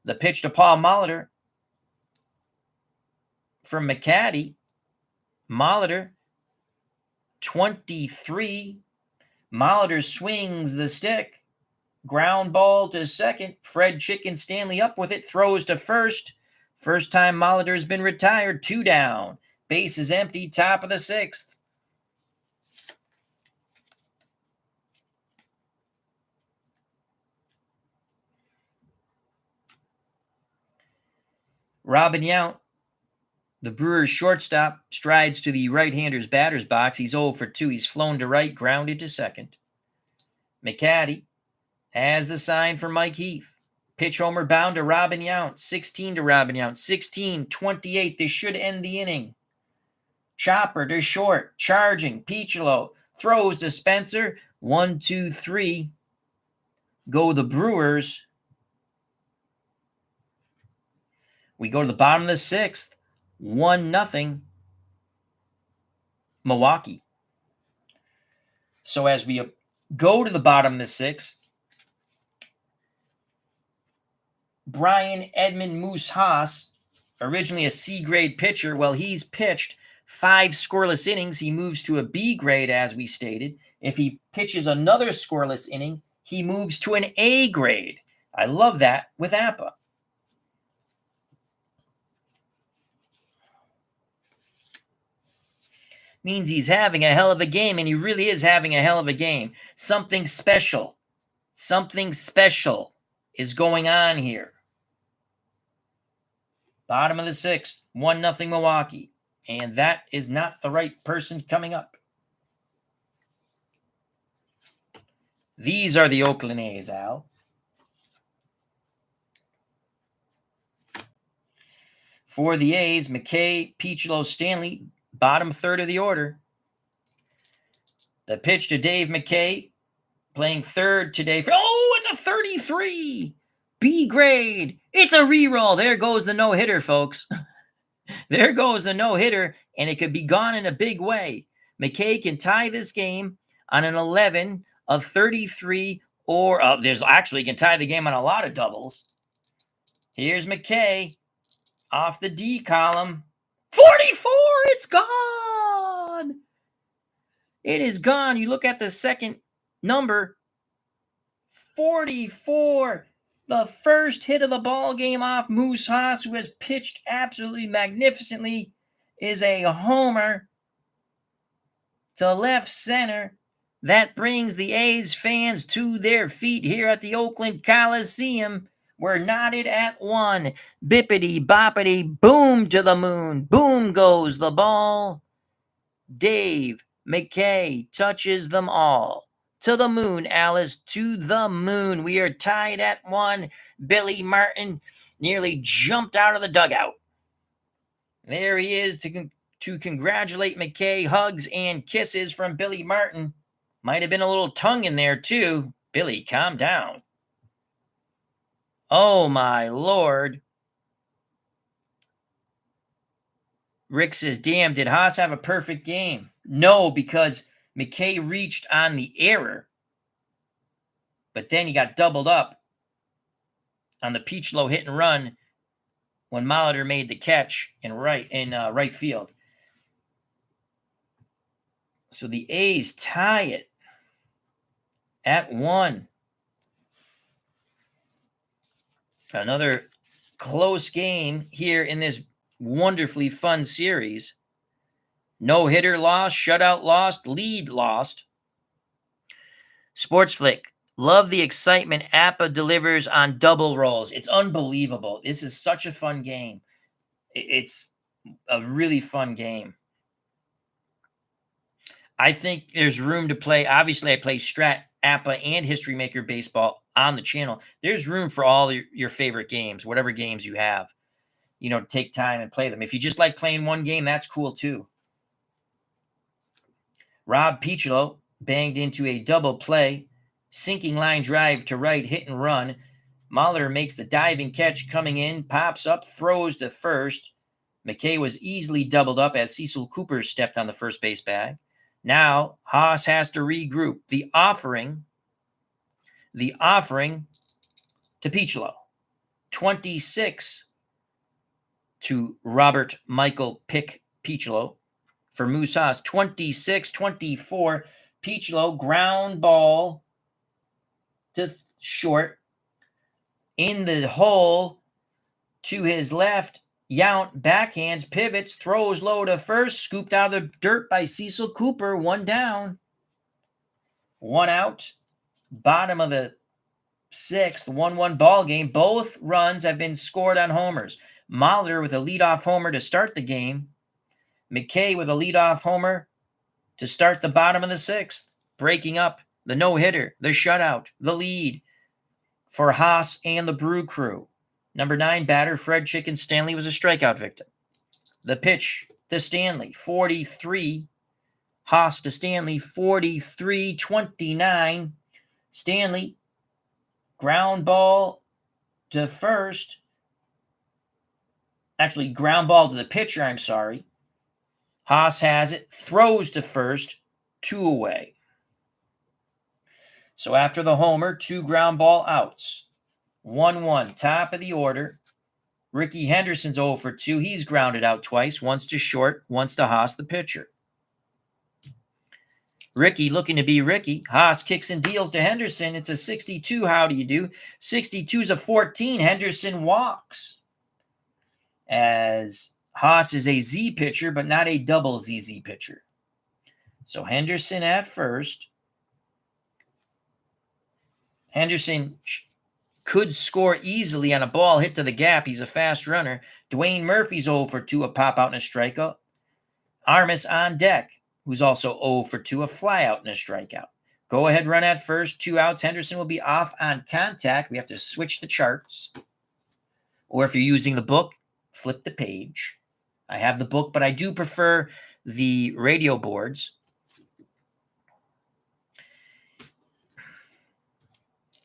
The pitch to Paul Molitor from McCaddy. Molitor, 23. Molitor swings the stick. Ground ball to second. Fred Chicken Stanley up with it. Throws to first. First time Molitor's been retired. 2 down. Base is empty. Top of the 6th. Robin Yount The Brewers shortstop strides to the right-hander's batter's box. He's 0 for 2. He's flown to right, grounded to second. McCaddy has the sign for Mike Heath. Pitch homer bound to Robin Yount. 16 to Robin Yount. 16-28. This should end the inning. Chopper to short. Charging. Piccolo throws to Spencer. 1, 2, 3. Go the Brewers. We go to the bottom of the 6th. 1-0 Milwaukee. So as we go to the bottom of the 6th, Brian Edmund Moose Haas, originally a C-grade pitcher, well, he's pitched 5 scoreless innings. He moves to a B grade, as we stated. If he pitches another scoreless inning, he moves to an A grade. I love that with APBA. Means he's having a hell of a game, and he really is having a hell of a game. Something special is going on here. Bottom of the 6th, 1-0 Milwaukee. And that is not the right person coming up. These are the Oakland A's, Al. For the A's, McKay, Piccolo, Stanley, bottom third of the order. The pitch to Dave McKay, playing third today. Oh, it's a 33. B grade. It's a reroll. There goes the no-hitter, folks. There goes the no-hitter, and it could be gone in a big way. McKay can tie this game on an 11 of 33, or there's actually can tie the game on a lot of doubles. Here's McKay off the D column. 44, it's gone. It is gone. You look at the second number, 44. The first hit of the ball game off Moose Haas, who has pitched absolutely magnificently, is a homer to left center. That brings the A's fans to their feet here at the Oakland Coliseum. We're knotted at 1. Bippity boppity boom to the moon. Boom goes the ball. Dave McKay touches them all. To the moon, Alice, to the moon. We are tied at 1. Billy Martin nearly jumped out of the dugout. There he is to congratulate McKay. Hugs and kisses from Billy Martin. Might have been a little tongue in there, too. Billy, calm down. Oh, my Lord. Rick says, damn, did Haas have a perfect game? No, because McKay reached on the error, but then he got doubled up on the Piccolo hit and run when Molitor made the catch in right field. So the A's tie it at 1. Another close game here in this wonderfully fun series. No hitter lost, shutout lost, lead lost. Sports Flick, love the excitement APBA delivers on double rolls. It's unbelievable. This is such a fun game. It's a really fun game. I think there's room to play. Obviously, I play Strat, APBA, and History Maker Baseball on the channel. There's room for all your favorite games, whatever games you have. You know, take time and play them. If you just like playing one game, that's cool too. Rob Piccolo banged into a double play. Sinking line drive to right, hit and run. Molitor makes the diving catch coming in, pops up, throws to first. McKay was easily doubled up as Cecil Cooper stepped on the first base bag. Now, Haas has to regroup. The offering to Piccolo. 26 to Robert Michael Pick Piccolo. For Moose Haas, 26-24. Piccolo, ground ball to short. In the hole to his left. Yount backhands, pivots, throws low to first. Scooped out of the dirt by Cecil Cooper. 1 down. 1 out. Bottom of the 6th, 1-1 ball game. Both runs have been scored on homers. Molitor with a leadoff homer to start the game. McKay with a leadoff homer to start the bottom of the 6th, breaking up the no-hitter, the shutout, the lead for Haas and the Brew Crew. Number 9 batter, Fred Chicken Stanley, was a strikeout victim. The pitch to Stanley, 43. Haas to Stanley, 43-29. Stanley, ground ball to first. Actually, ground ball to the pitcher, I'm sorry. Haas has it, throws to first, 2 away. So after the homer, 2 ground ball outs. 1-1, top of the order. Ricky Henderson's 0 for 2. He's grounded out twice, once to short, once to Haas, the pitcher. Ricky looking to be Ricky. Haas kicks and deals to Henderson. It's a 62. How do you do? 62's a 14. Henderson walks. As Haas is a Z pitcher, but not a double ZZ pitcher. So Henderson at first. Henderson could score easily on a ball hit to the gap. He's a fast runner. Dwayne Murphy's 0 for 2, a pop out and a strikeout. Armas on deck, who's also 0 for 2, a fly out and a strikeout. Go ahead run at first, 2 outs. Henderson will be off on contact. We have to switch the charts. Or if you're using the book, flip the page. I have the book, but I do prefer the radio boards.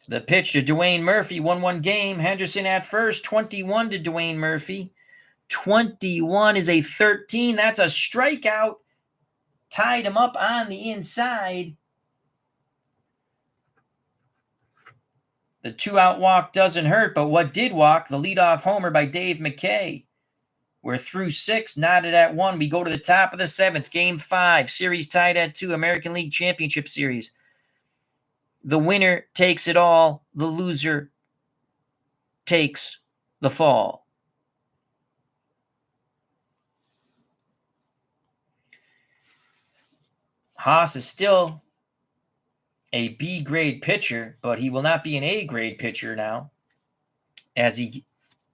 The pitch to Dwayne Murphy, 1-1 game. Henderson at first, 21 to Dwayne Murphy. 21 is a 13. That's a strikeout. Tied him up on the inside. The 2-out walk doesn't hurt, but what did walk? The leadoff homer by Dave McKay. We're through 6, knotted at 1. We go to the top of the 7th, Game 5. Series tied at 2, American League Championship Series. The winner takes it all. The loser takes the fall. Haas is still a B-grade pitcher, but he will not be an A-grade pitcher now as he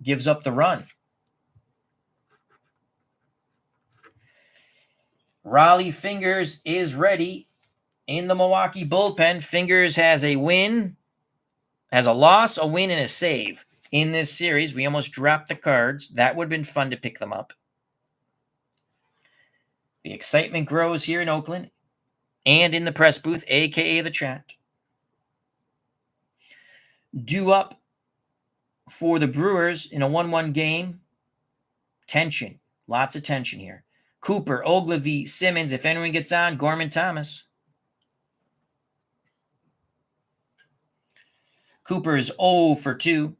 gives up the run. Raleigh Fingers is ready in the Milwaukee bullpen. Fingers has a win, has a loss, a win, and a save in this series. We almost dropped the cards. That would have been fun to pick them up. The excitement grows here in Oakland and in the press booth, a.k.a. the chat. Due up for the Brewers in a 1-1 game. Tension. Lots of tension here. Cooper, Ogilvy, Simmons. If anyone gets on, Gorman Thomas. Cooper is 0 for 2.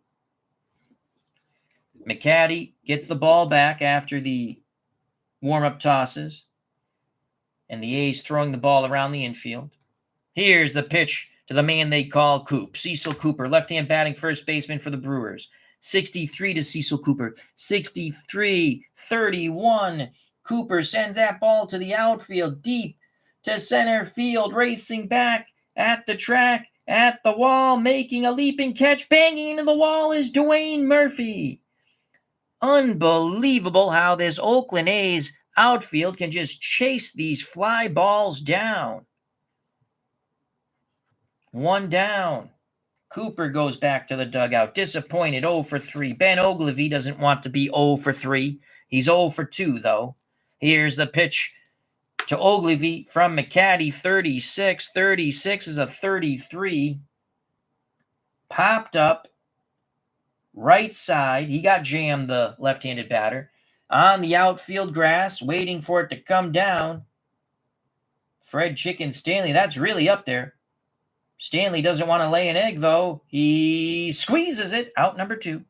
McCaddy gets the ball back after the warm-up tosses. And the A's throwing the ball around the infield. Here's the pitch to the man they call Coop. Cecil Cooper, left-hand batting first baseman for the Brewers. 63 to Cecil Cooper. 63-31. Cooper sends that ball to the outfield, deep to center field, racing back at the track, at the wall, making a leaping catch, banging into the wall is Dwayne Murphy. Unbelievable how this Oakland A's outfield can just chase these fly balls down. 1 down. Cooper goes back to the dugout, disappointed, 0 for 3. Ben Ogilvy doesn't want to be 0 for 3. He's 0 for 2, though. Here's the pitch to Ogilvy from McCaddy, 36. 36 is a 33. Popped up right side. He got jammed, the left-handed batter, on the outfield grass, waiting for it to come down. Fred Chicken Stanley, that's really up there. Stanley doesn't want to lay an egg, though. He squeezes it. Out number 2.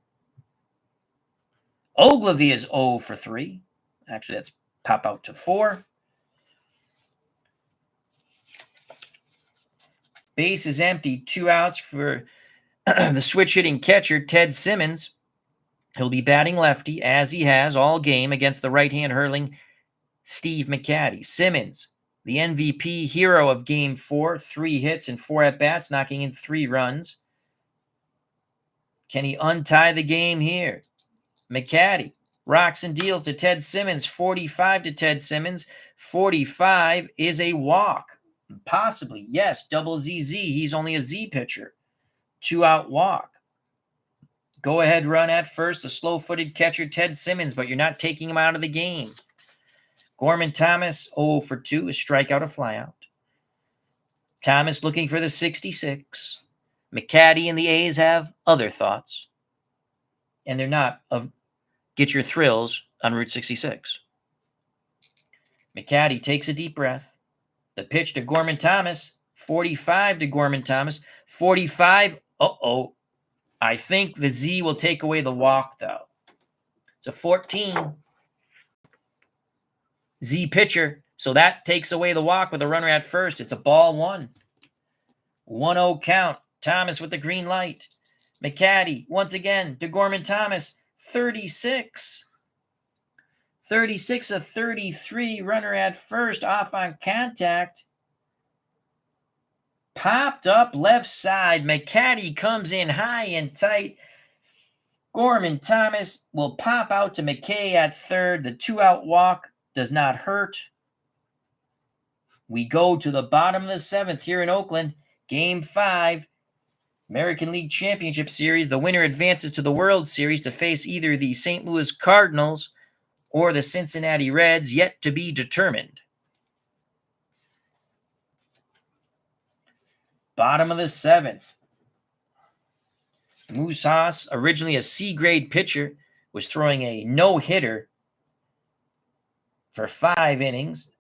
Ogilvy is 0 for 3. Actually, that's pop out to 4. Base is empty. 2 outs for the switch-hitting catcher, Ted Simmons. He'll be batting lefty, as he has all game, against the right-hand hurling Steve McCaddy. Simmons, the MVP hero of Game 4, 3 hits and 4 at-bats, knocking in 3 runs. Can he untie the game here? McCaddy rocks and deals to Ted Simmons, 45 to Ted Simmons. 45 is a walk. Possibly, yes, double ZZ. He's only a Z pitcher. 2-out walk. Go ahead run at first, the slow-footed catcher Ted Simmons, but you're not taking him out of the game. Gorman Thomas, 0 for 2, a strikeout, a flyout. Thomas looking for the 66. McCaddy and the A's have other thoughts. And they're not of get your thrills on Route 66. McCaddy takes a deep breath. The pitch to Gorman Thomas, 45 to Gorman Thomas. 45, I think the Z will take away the walk, though. It's a 14. Z pitcher, so that takes away the walk with a runner at first. It's a ball one. 1-0 count. Thomas with the green light. McCaddy, once again, to Gorman Thomas, 36. 36 of 33, runner at first, off on contact. Popped up left side. McCaddy comes in high and tight. Gorman Thomas will pop out to McKay at third. The 2-out walk does not hurt. We go to the bottom of the 7th here in Oakland. Game 5, American League Championship Series. The winner advances to the World Series to face either the St. Louis Cardinals or the Cincinnati Reds, yet to be determined. Bottom of the 7th. Moose Haas, originally a C-grade pitcher, was throwing a no-hitter for 5 innings.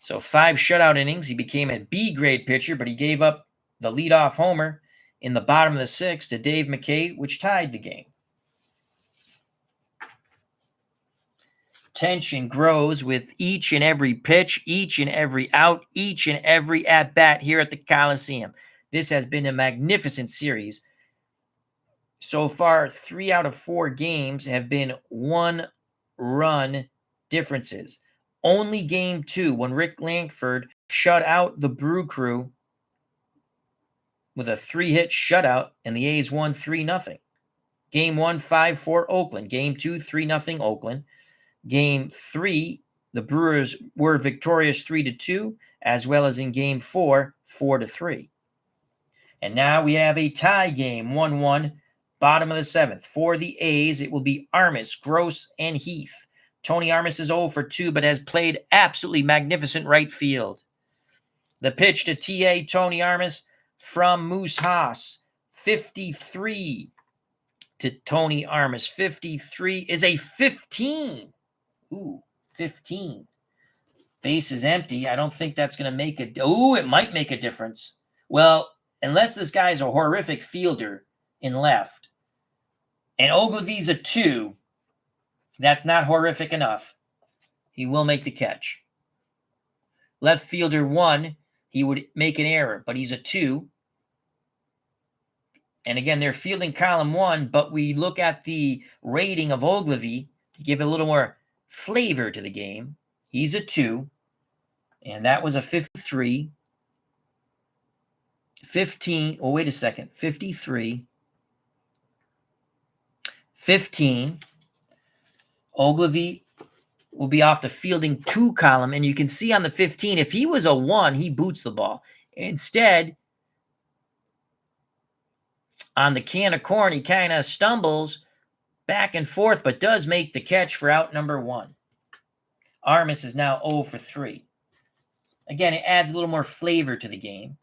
So 5 shutout innings. He became a B-grade pitcher, but he gave up the leadoff homer in the bottom of the 6th to Dave McKay, which tied the game. Tension grows with each and every pitch, each and every out, each and every at-bat here at the Coliseum. This has been a magnificent series. So far, 3 out of 4 games have been 1-run differences. Only game 2, when Rick Langford shut out the Brew Crew with a 3-hit shutout, and the A's won 3-0. Game 1, 5-4 Oakland. Game 2, 3-0 Oakland. Game 3, the Brewers were victorious 3-2, as well as in Game 4, 4-3. And now we have a tie game, 1-1, bottom of the 7th. For the A's, it will be Armas, Gross, and Heath. Tony Armas is 0 for 2, but has played absolutely magnificent right field. The pitch to T.A. Tony Armas from Moose Haas, 53 to Tony Armas. 53 is a 15. Ooh, 15. Base is empty. I don't think that's going to make it. Ooh, it might make a difference. Well, unless this guy's a horrific fielder in left, and Ogilvy's a 2, that's not horrific enough. He will make the catch. Left fielder 1, he would make an error, but he's a 2. And again, they're fielding column 1, but we look at the rating of Ogilvy to give it a little more flavor to the game. He's a 2, and that was a 53. 15, oh, wait a second, 53. 15. Ogilvy will be off the fielding 2 column, and you can see on the 15, if he was a 1, he boots the ball. Instead, on the can of corn, he kind of stumbles back and forth, but does make the catch for out number 1. Armas is now 0 for 3. Again, it adds a little more flavor to the game.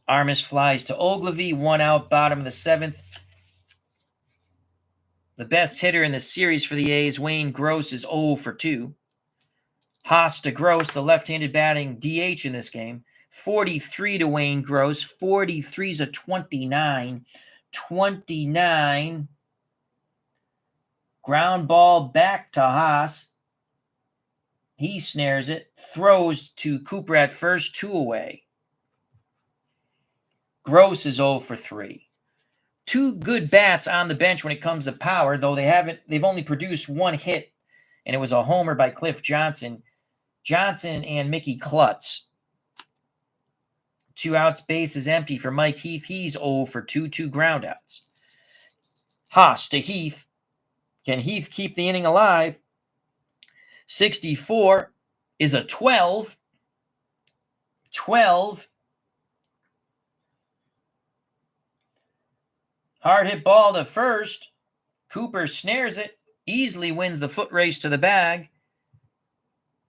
Armas flies to Ogilvy, 1 out, bottom of the 7th. The best hitter in the series for the A's, Wayne Gross, is 0 for 2. Haas to Gross, the left-handed batting DH in this game. 43 to Wayne Gross. 43 is a 29. 29. Ground ball back to Haas. He snares it. Throws to Cooper at first, 2 away. Gross is 0 for 3. 2 good bats on the bench when it comes to power, though they've only produced 1 hit, and it was a homer by Cliff Johnson. Johnson and Mickey Klutz. 2 outs, base is empty for Mike Heath. He's 0 for 2, 2 groundouts. Haas to Heath. Can Heath keep the inning alive? 64 is a 12. 12. Hard hit ball to first. Cooper snares it. Easily wins the foot race to the bag.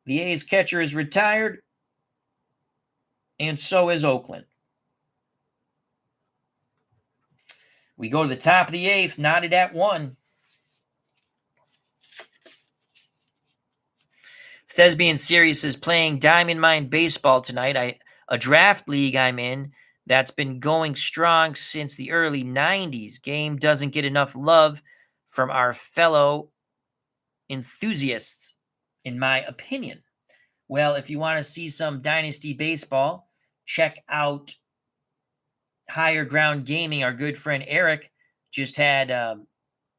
The A's catcher is retired. And so is Oakland. We go to the top of the 8th, knotted at 1. Thespian Series is playing Diamond Mine Baseball tonight. A draft league I'm in that's been going strong since the early 90s. Game doesn't get enough love from our fellow enthusiasts, in my opinion. Well, if you want to see some Dynasty Baseball, check out Higher Ground Gaming. Our good friend Eric just had...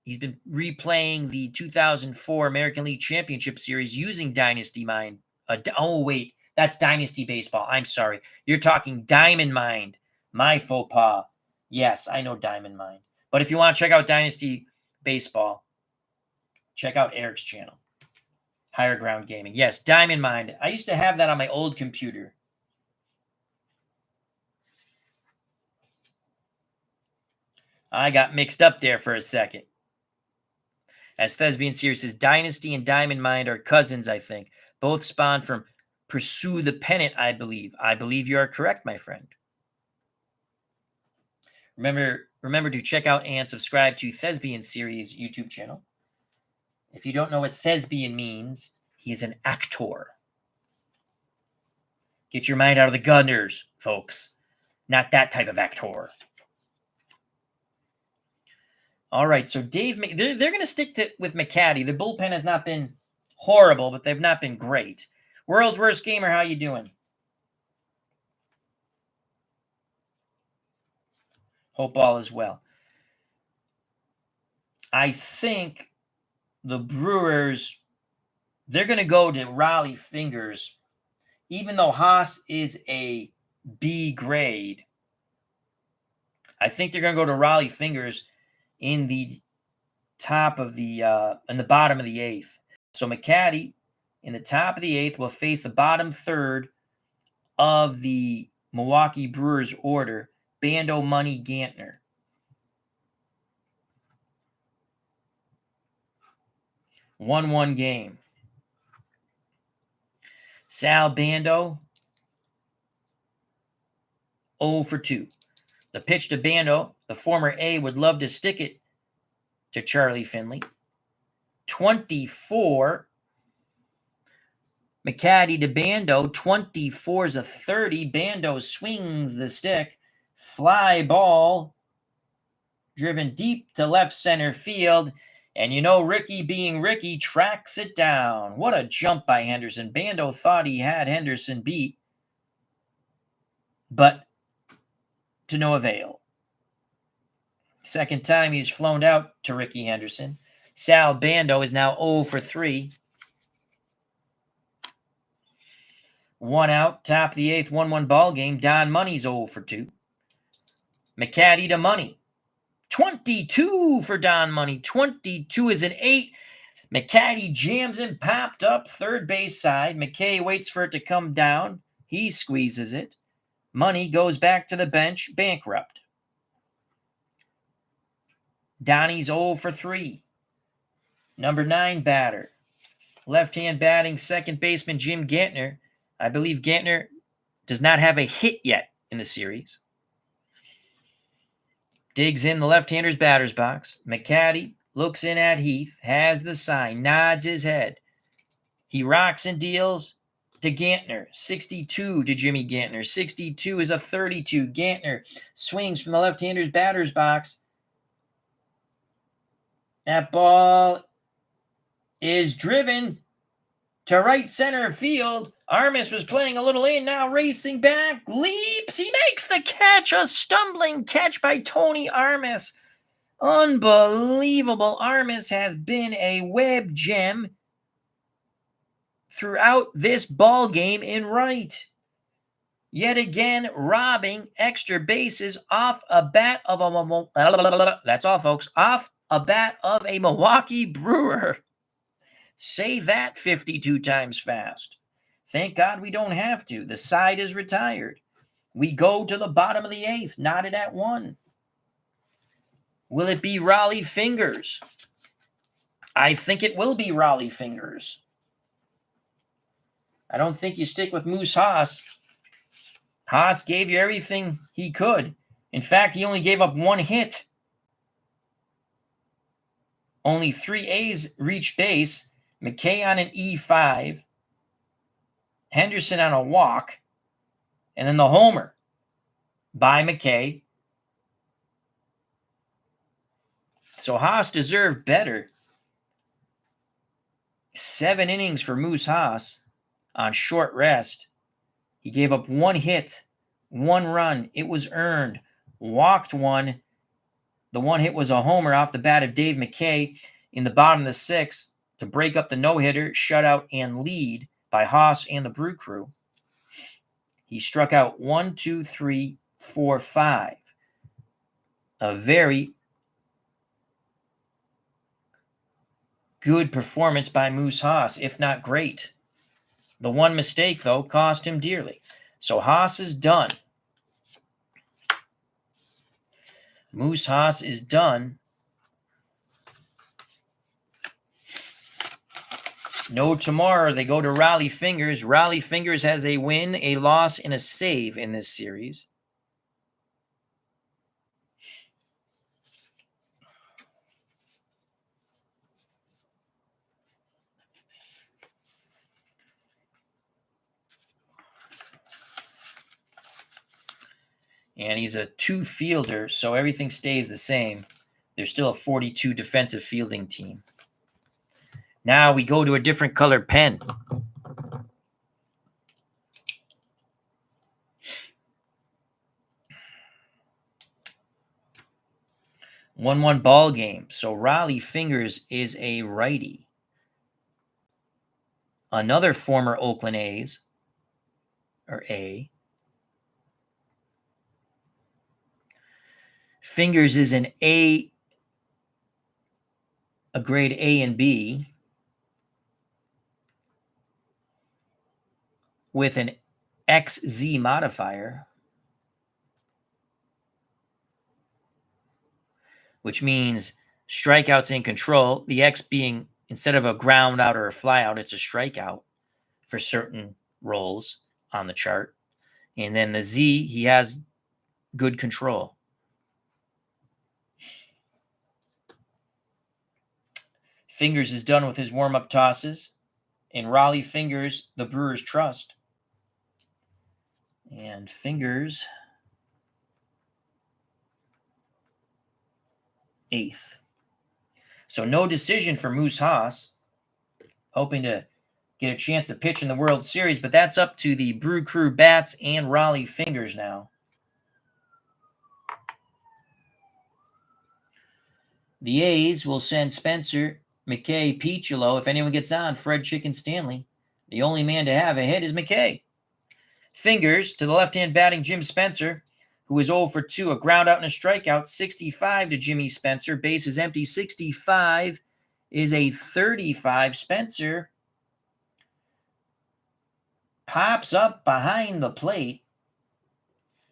he's been replaying the 2004 American League Championship Series using Dynasty Mine. Oh, wait. That's Dynasty Baseball. I'm sorry. You're talking Diamond Mine. My faux pas. Yes, I know Diamond Mine. But if you want to check out Dynasty Baseball, check out Eric's channel. Higher Ground Gaming. Yes, Diamond Mine. I used to have that on my old computer. I got mixed up there for a second. As Thespian Series says, Dynasty and Diamond Mine are cousins, I think. Both spawned from Pursue the Pennant, I believe. I believe you are correct, my friend. Remember to check out and subscribe to Thespian Series YouTube channel. If you don't know what thespian means, he is an actor. Get your mind out of the gunners, folks. Not that type of actor. All right, so Dave, they're going to stick with McCaddy. The bullpen has not been horrible, but they've not been great. World's Worst Gamer, how you doing? Hope all is well. I think the Brewers, they're going to go to Raleigh Fingers. Even though Haas is a B grade, I think they're going to go to Raleigh Fingers in the top of the in the bottom of the 8th. So McCaddy in the top of the 8th will face the bottom third of the Milwaukee Brewers order, Bando Money Gantner. 1-1 game. Sal Bando 0 for 2. The pitch to Bando, the former A would love to stick it to Charlie Finley. 24. McCaddy to Bando. 24 is a 30. Bando swings the stick. Fly ball. Driven deep to left center field. And you know, Ricky being Ricky tracks it down. What a jump by Henderson. Bando thought he had Henderson beat, but to no avail. Second time he's flown out to Ricky Henderson. Sal Bando is now 0 for 3. 1 out, top of the 8th, 1-1 ball game. Don Money's 0 for 2. McCaddy to Money. 22 for Don Money. 22 is an 8. McCaddy jams him, popped up third base side. McKay waits for it to come down. He squeezes it. Money goes back to the bench, bankrupt. Donnie's 0 for 3. Number 9 batter. Left-hand batting second baseman Jim Gantner. I believe Gantner does not have a hit yet in the series. Digs in the left-hander's batter's box. McCaddy looks in at Heath, has the sign, nods his head. He rocks and deals to Gantner. 62 to Jimmy Gantner. 62 is a 32. Gantner swings from the left-hander's batter's box. That ball is driven to right center field. Armas was playing a little in, now racing back, leaps, he makes the catch, a stumbling catch by Tony Armas. Unbelievable. Armas has been a web gem throughout this ball game in right. yet again robbing extra bases off a bat of that's all, folks. Off a bat of a Milwaukee Brewer. Say that 52 times fast. Thank God we don't have to. The side is retired. We go to the bottom of the 8th, knotted at 1. Will it be Raleigh Fingers? I think it will be Raleigh Fingers. I don't think you stick with Moose Haas. Haas gave you everything he could. In fact, he only gave up 1 hit. Only 3 A's reached base. McKay on an E5. Henderson on a walk. And then the homer by McKay. So Haas deserved better. 7 innings for Moose Haas on short rest. He gave up 1 hit, 1 run. It was earned. Walked 1. The 1 hit was a homer off the bat of Dave McKay in the bottom of the 6th to break up the no-hitter, shutout, and lead by Haas and the Brew Crew. He struck out 1, 2, 3, 4, 5. A very good performance by Moose Haas, if not great. The 1 mistake, though, cost him dearly. So Haas is done. Moose Haas is done. No tomorrow. They go to Raleigh Fingers. Raleigh Fingers has a win, a loss, and a save in this series. And he's a 2-fielder, so everything stays the same. There's still a 42 defensive fielding team. Now we go to a different colored pen. One ball game. So Raleigh Fingers is a righty. Another former Oakland A's, or A. Fingers is an A, a grade A and B, with an XZ modifier, which means strikeouts in control. The X being, instead of a ground out or a fly out, it's a strikeout for certain roles on the chart. And then the Z, he has good control. Fingers is done with his warm-up tosses. And Raleigh Fingers, the Brewers trust. And Fingers, 8th. So no decision for Moose Haas. Hoping to get a chance to pitch in the World Series, but that's up to the Brew Crew Bats and Raleigh Fingers now. The A's will send Spencer, McKay, Piccolo. If anyone gets on, Fred Chicken Stanley. The only man to have a hit is McKay. Fingers to the left-hand batting Jim Spencer, who is 0 for 2, a ground out and a strikeout. 65 to Jimmy Spencer. Base is empty. 65 is a 35. Spencer pops up behind the plate.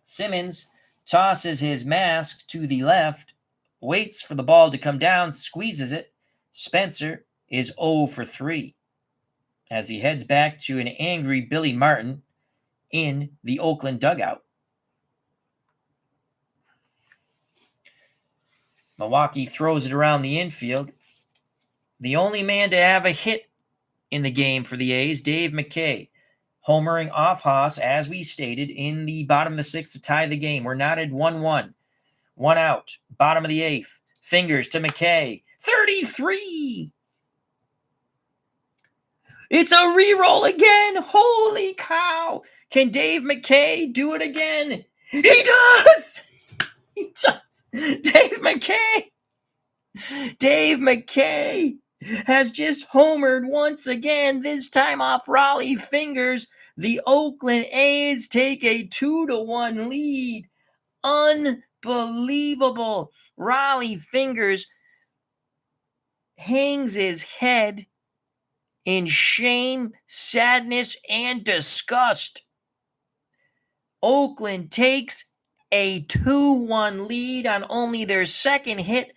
Simmons tosses his mask to the left, waits for the ball to come down, squeezes it. Spencer is 0 for 3 as he heads back to an angry Billy Martin in the Oakland dugout. Milwaukee throws it around the infield. The only man to have a hit in the game for the A's, Dave McKay, homering off Haas, as we stated, in the bottom of the 6th to tie the game. We're knotted 1-1. 1 out. Bottom of the 8th. Fingers to McKay. 33! It's a reroll again! Holy cow! Can Dave McKay do it again? He does! He does! Dave McKay has just homered once again, this time off Raleigh Fingers. The Oakland A's take a 2-1 lead. Unbelievable. Raleigh Fingers hangs his head in shame, sadness, and disgust. Oakland takes a 2-1 lead on only their second hit.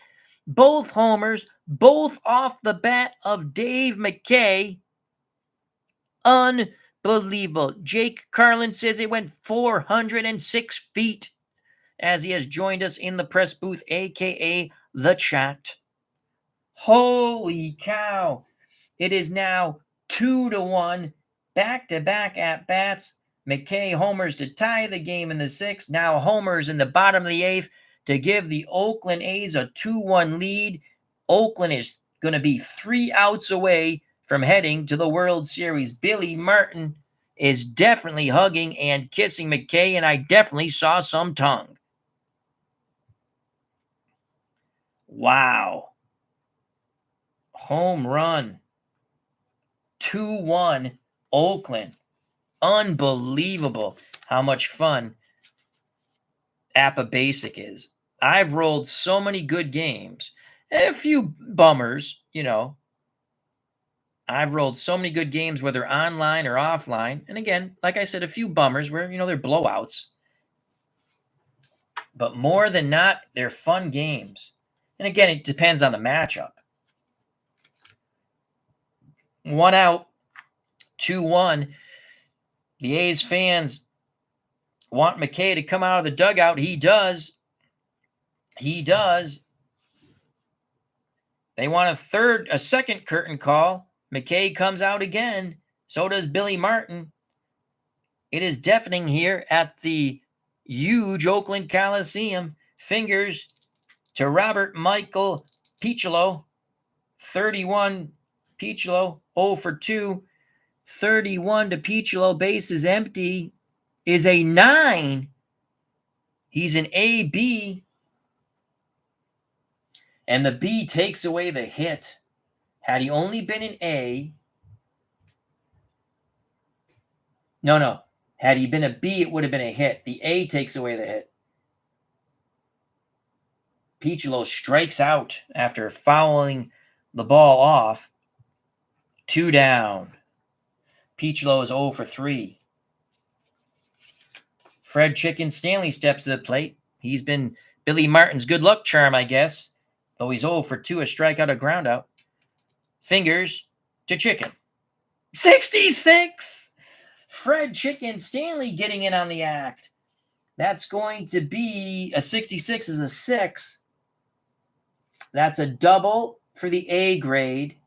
Both homers, both off the bat of Dave McKay. Unbelievable. Jake Carlin says it went 406 feet as he has joined us in the press booth, aka the chat. Holy cow. It is now 2-1, back-to-back at-bats. McKay homers to tie the game in the sixth. Now homers in the bottom of the eighth to give the Oakland A's a 2-1 lead. Oakland is going to be 3 outs away from heading to the World Series. Billy Martin is definitely hugging and kissing McKay, and I definitely saw some tongue. Wow. Home run. 2-1 Oakland. Unbelievable how much fun APBA Basic is. I've rolled so many good games. A few bummers, I've rolled so many good games, whether online or offline. And again, like I said, a few bummers where, they're blowouts. But more than not, they're fun games. And again, it depends on the matchup. 1 out, 2-1. The A's fans want McKay to come out of the dugout. He does. He does. They want a second curtain call. McKay comes out again. So does Billy Martin. It is deafening here at the huge Oakland Coliseum. Fingers to Robert Michael Piccolo. 31 Piccolo, 0 for 2. 31 to Piccolo, bases empty, is a 9. He's an AB. And the B takes away the hit. Had he only been an A. No. Had he been a B, it would have been a hit. The A takes away the hit. Piccolo strikes out after fouling the ball off. 2 down. Piccolo is 0 for 3. Fred Chicken Stanley steps to the plate. He's been Billy Martin's good luck charm, I guess. Though he's 0 for 2, a strikeout, a groundout. Fingers to Chicken. 66! Fred Chicken Stanley getting in on the act. That's going to be a 66 is a 6. That's a double for the A grade.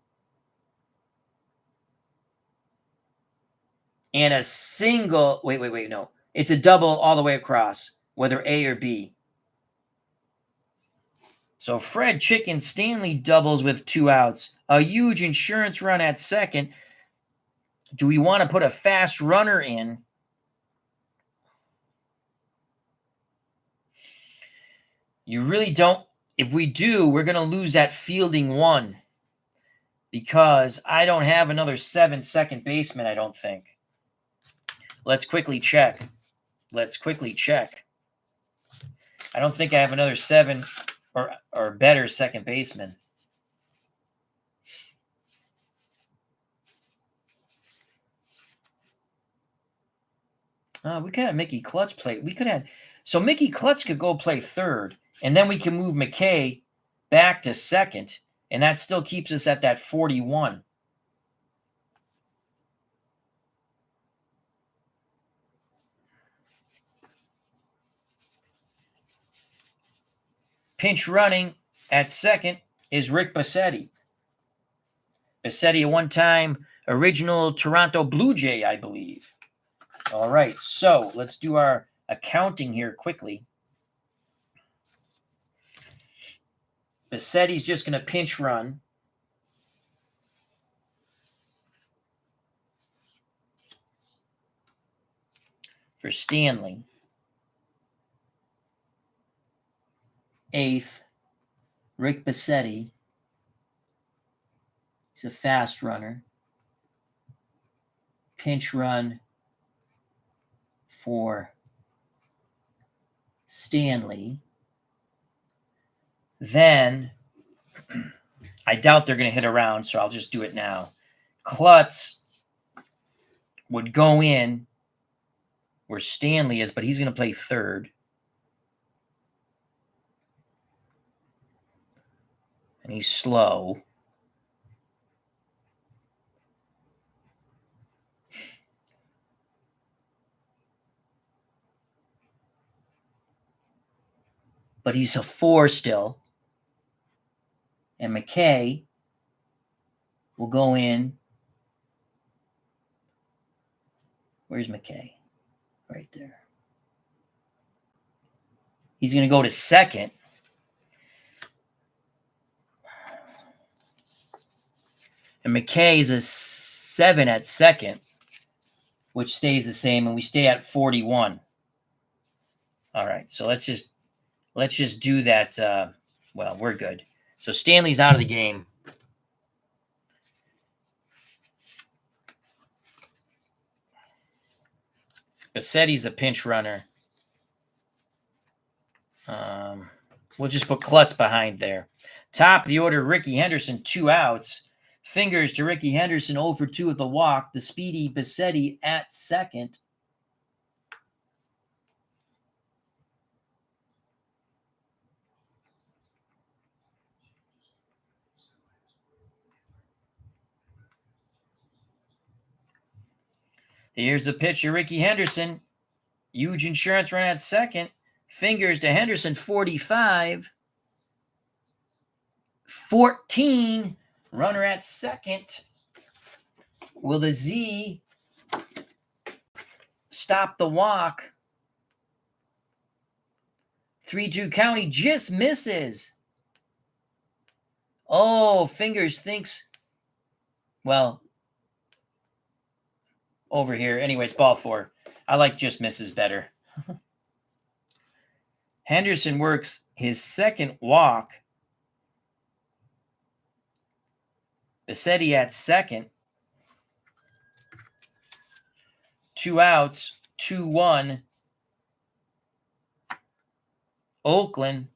And a single, wait, no. It's a double all the way across, whether A or B. So Fred Chicken Stanley doubles with 2 outs. A huge insurance run at second. Do we want to put a fast runner in? You really don't. If we do, we're going to lose that fielding 1. Because I don't have another 7 second baseman, I don't think. Let's quickly check. I don't think I have another 7 or better second baseman. We could have Mickey Klutz play. So Mickey Klutz could go play third, and then we can move McKay back to second, and that still keeps us at that 41. Pinch running at second is Rick Bassetti. Bassetti, a one-time original Toronto Blue Jay, I believe. All right, so let's do our accounting here quickly. Bassetti's just going to pinch run. For Stanley. 8th, Rick Bassetti. He's a fast runner. Pinch run for Stanley. Then I doubt they're going to hit around, so I'll just do it now. Klutz would go in where Stanley is, but he's going to play third. And he's slow. But he's a 4 still. And McKay will go in. Where's McKay? Right there. He's going to go to second. And McKay is a 7 at second, which stays the same, and we stay at 41. All right, so let's just do that. Well, we're good. So Stanley's out of the game. Bassetti's a pinch runner. We'll just put Klutz behind there. Top of the order, Ricky Henderson, 2 outs. Fingers to Ricky Henderson, 0 for 2 with a walk. The speedy Bassetti at second. Here's the pitch to Ricky Henderson. Huge insurance run at second. Fingers to Henderson, 45. 14. Runner at second. Will the Z stop the walk? 3-2 count. He just misses. Oh, Fingers thinks, well, over here. Anyway, it's ball 4. I like just misses better. Henderson works his second walk. Bassetti at second. 2 outs, 2-1. Oakland,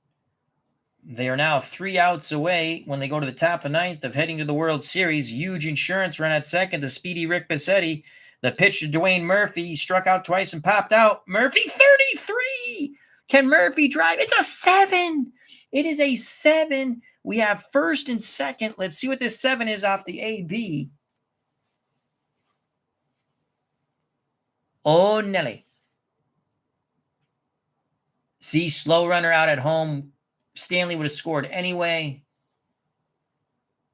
they are now 3 outs away when they go to the top of the 9th of heading to the World Series. Huge insurance run at second. The speedy Rick Bassetti. The pitch to Dwayne Murphy. He struck out twice and popped out. Murphy, 33. Can Murphy drive? It's a 7. It is a 7. We have first and second. Let's see what this 7 is off the AB. Oh, Nelly. See, slow runner out at home. Stanley would have scored anyway.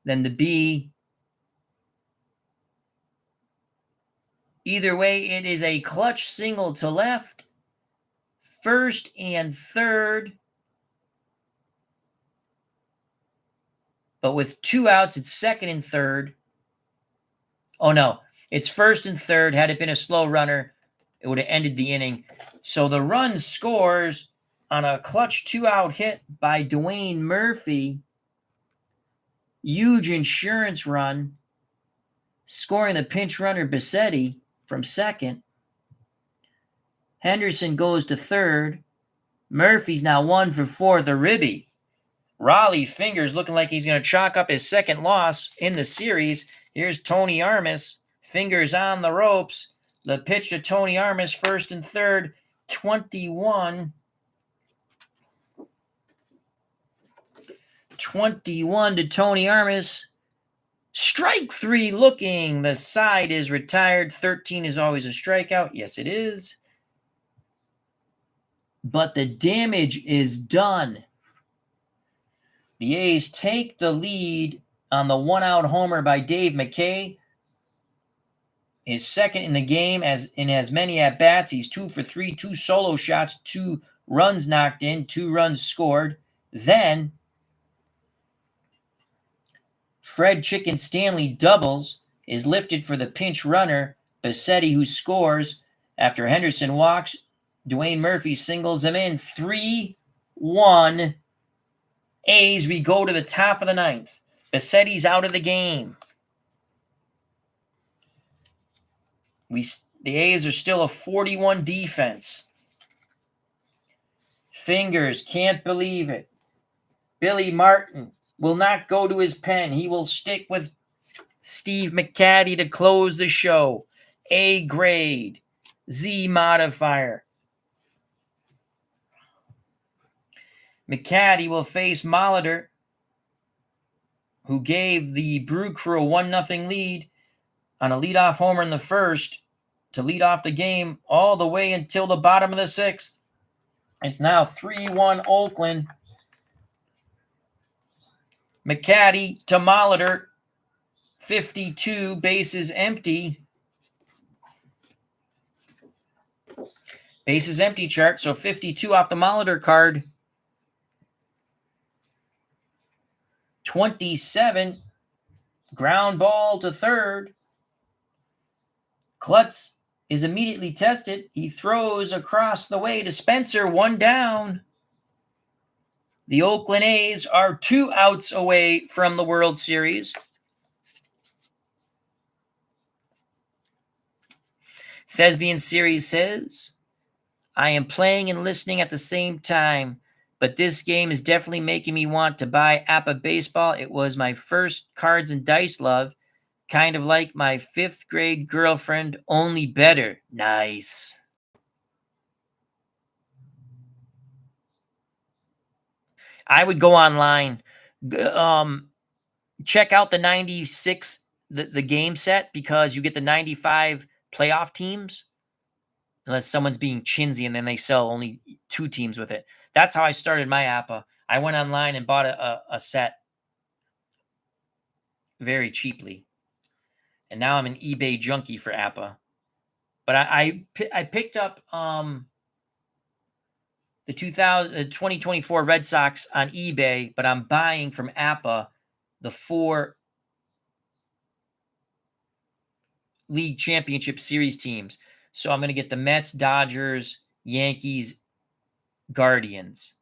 Then the B. Either way, it is a clutch single to left. First and third. But with 2 outs, it's second and third. Oh, no. It's first and third. Had it been a slow runner, it would have ended the inning. So the run scores on a clutch 2-out hit by Dwayne Murphy. Huge insurance run. Scoring the pinch runner Bassetti from second. Henderson goes to third. Murphy's now 1 for 4. The ribby. Raleigh Fingers looking like he's going to chalk up his second loss in the series. Here's Tony Armas. Fingers on the ropes. The pitch to Tony Armas, first and third. 21. 21 to Tony Armas. Strike 3 looking. The side is retired. 13 is always a strikeout. Yes, it is. But the damage is done. The A's take the lead on the 1-out homer by Dave McKay. His second in the game in as many at-bats. He's 2 for 3, 2 solo shots, 2 runs knocked in, 2 runs scored. Then Fred Chicken Stanley doubles, is lifted for the pinch runner, Bassetti, who scores. After Henderson walks, Dwayne Murphy singles him in. 3-1 A's. We go to the top of the 9th. Bassetti's out of the game. The A's are still a 41 defense. Fingers can't believe it. Billy Martin will not go to his pen. He will stick with Steve McCaddy to close the show. A grade. Z modifier. McCaddy will face Molitor, who gave the Brew Crew a 1-0 lead on a leadoff homer in the first to lead off the game all the way until the bottom of the sixth. It's now 3-1 Oakland. McCaddy to Molitor, 52, bases empty. Bases empty chart, so 52 off the Molitor card. 27, ground ball to third. Klutz is immediately tested. He throws across the way to Spencer, 1 down. The Oakland A's are 2 outs away from the World Series. Thespian Series says, I am playing and listening at the same time, but this game is definitely making me want to buy APBA Baseball. It was my first cards and dice love, kind of like my 5th grade girlfriend, only better. Nice. I would go online, check out the 96, the game set, because you get the 95 playoff teams, unless someone's being chinsy and then they sell only 2 teams with it. That's how I started my APBA. I went online and bought a set very cheaply. And now I'm an eBay junkie for APBA. But I picked up the 2024 Red Sox on eBay, but I'm buying from APBA the 4 League Championship Series teams. So I'm going to get the Mets, Dodgers, Yankees, Guardians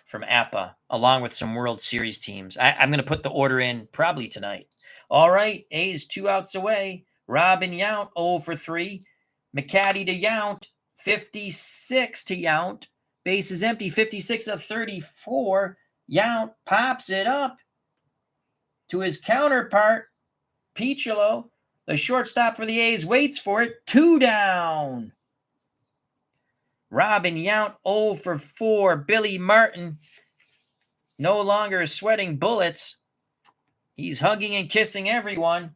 from APBA, along with some World Series teams. I'm going to put the order in probably tonight. All right, A's 2 outs away. Robin Yount, 0 for 3. McCaddy to Yount, 56 to Yount. Bases empty, 56 of 34. Yount pops it up to his counterpart, Piccolo. The shortstop for the A's waits for it. 2 down. Robin Yount, 0 for 4. Billy Martin, no longer sweating bullets. He's hugging and kissing everyone.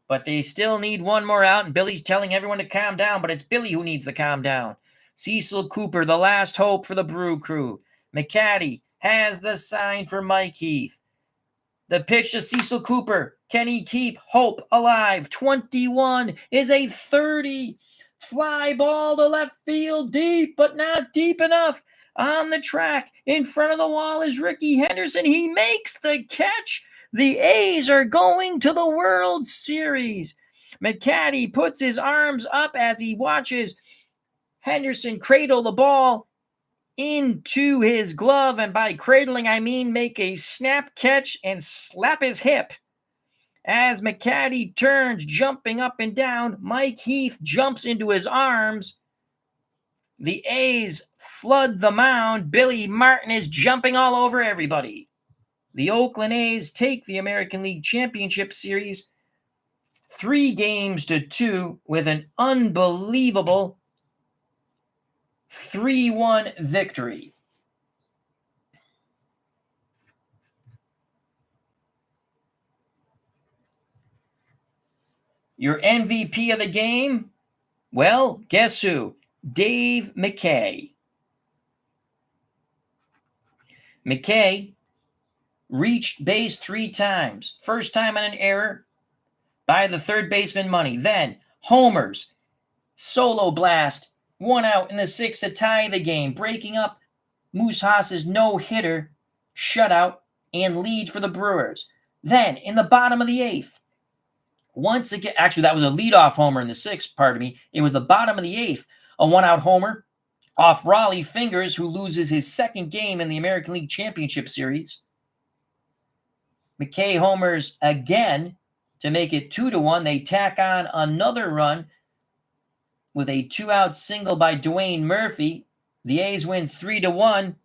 But they still need 1 more out, and Billy's telling everyone to calm down, but it's Billy who needs to calm down. Cecil Cooper, the last hope for the Brew Crew. McCaddy has the sign for Mike Heath. The pitch to Cecil Cooper. Can he keep hope alive? 21 is a 30. Fly ball to left field, deep, but not deep enough. On the track, in front of the wall is Ricky Henderson. He makes the catch. The A's are going to the World Series. McCaddy puts his arms up as he watches Henderson cradle the ball into his glove. And by cradling, I mean make a snap catch and slap his hip. As McCaddy turns, jumping up and down, Mike Heath jumps into his arms. The A's flood the mound. Billy Martin is jumping all over everybody. The Oakland A's take the American League Championship Series 3-2 with an unbelievable 3-1 victory. Your MVP of the game? Well, guess who? Dave McKay. McKay reached base 3 times. First time on an error by the third baseman Money. Then homers, solo blast, 1 out in the 6th to tie the game, breaking up Moose Haas's no-hitter, shutout, and lead for the Brewers. Then in the bottom of the 8th, once again, actually that was a leadoff homer in the 6th, pardon me. It was the bottom of the 8th, a 1-out homer off Raleigh Fingers, who loses his 2nd game in the American League Championship Series. McKay homers again to make it 2-1. They tack on another run with a 2-out single by Dwayne Murphy. The A's win 3-1.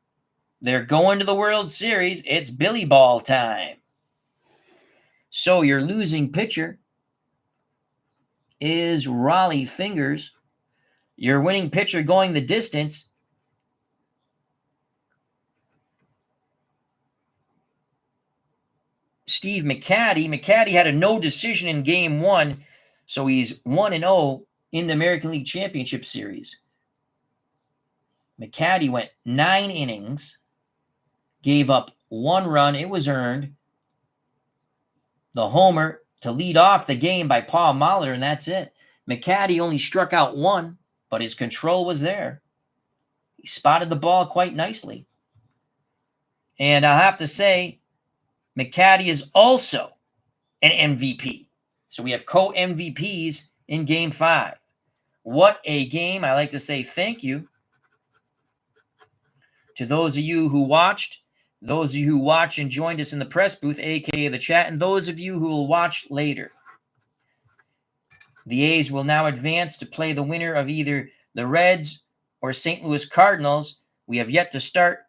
They're going to the World Series. It's Billy Ball time. So your losing pitcher is Raleigh Fingers. Your winning pitcher going the distance, Steve McCaddy. McCaddy had a no decision in game 1, so he's 1-0 in the American League Championship Series. McCaddy went 9 innings, gave up 1 run. It was earned. The homer to lead off the game by Paul Molitor, and that's it. McCaddy only struck out 1, but his control was there. He spotted the ball quite nicely. And I'll have to say, McCaddy is also an MVP. So we have co-MVPs in Game 5. What a game. I like to say thank you to those of you who watched, those of you who watched and joined us in the press booth, aka the chat, and those of you who will watch later. The A's will now advance to play the winner of either the Reds or St. Louis Cardinals. We have yet to start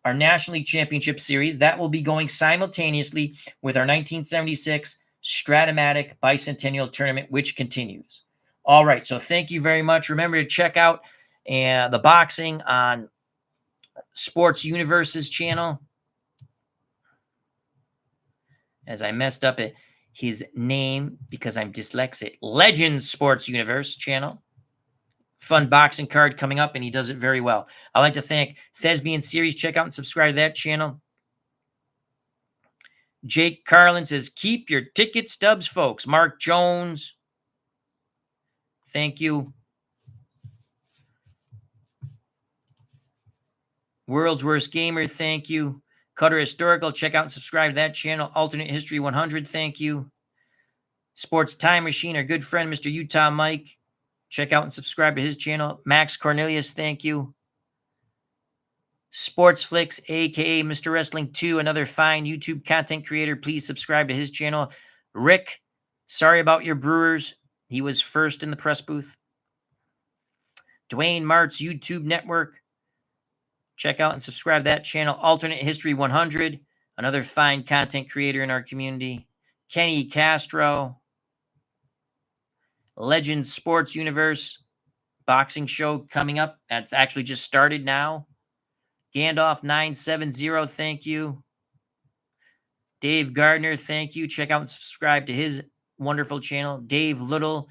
our National League Championship Series. That will be going simultaneously with our 1976 Stratomatic Bicentennial Tournament, which continues. All right, so thank you very much. Remember to check out the boxing on Sports Universe's channel. As I messed up his name because I'm dyslexic. Legends Sports Universe channel. Fun boxing card coming up, and he does it very well. I'd like to thank Thespian Series. Check out and subscribe to that channel. Jake Carlin says, keep your ticket stubs, folks. Mark Jones, thank you. World's Worst Gamer, thank you. Cutter Historical, check out and subscribe to that channel. Alternate History 100, thank you. Sports Time Machine, our good friend, Mr. Utah Mike. Check out and subscribe to his channel. Max Cornelius, thank you. Sports Flicks, a.k.a. Mr. Wrestling 2, another fine YouTube content creator. Please subscribe to his channel. Rick, sorry about your Brewers. He was first in the press booth. Dwayne Mart's YouTube network. Check out and subscribe to that channel. Alternate History 100, another fine content creator in our community. Kenny Castro. Legends Sports Universe boxing show coming up. That's actually just started now. Gandalf 970, thank you. Dave Gardner, thank you. Check out and subscribe to his wonderful channel. Dave Little,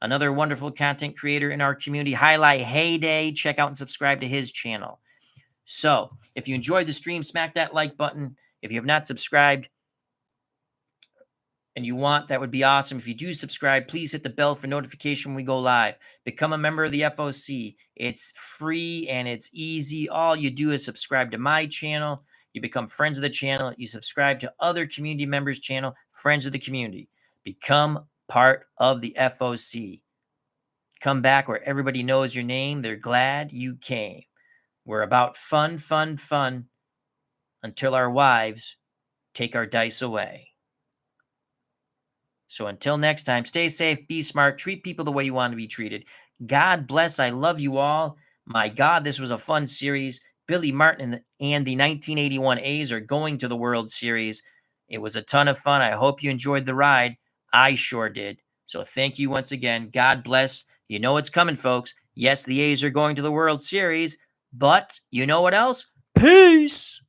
another wonderful content creator in our community. Highlight Heyday, check out and subscribe to his channel. So, if you enjoyed the stream, smack that like button. If you have not subscribed and you want, that would be awesome. If you do subscribe, please hit the bell for notification when we go live. Become a member of the FOC. It's free and it's easy. All you do is subscribe to my channel. You become friends of the channel. You subscribe to other community members' channel, friends of the community. Become part of the FOC. Come back where everybody knows your name. They're glad you came. We're about fun, fun, fun until our wives take our dice away. So until next time, stay safe, be smart, treat people the way you want to be treated. God bless. I love you all. My God, this was a fun series. Billy Martin and the 1981 A's are going to the World Series. It was a ton of fun. I hope you enjoyed the ride. I sure did. So thank you once again. God bless. You know what's coming, folks. Yes, the A's are going to the World Series, but you know what else? Peace.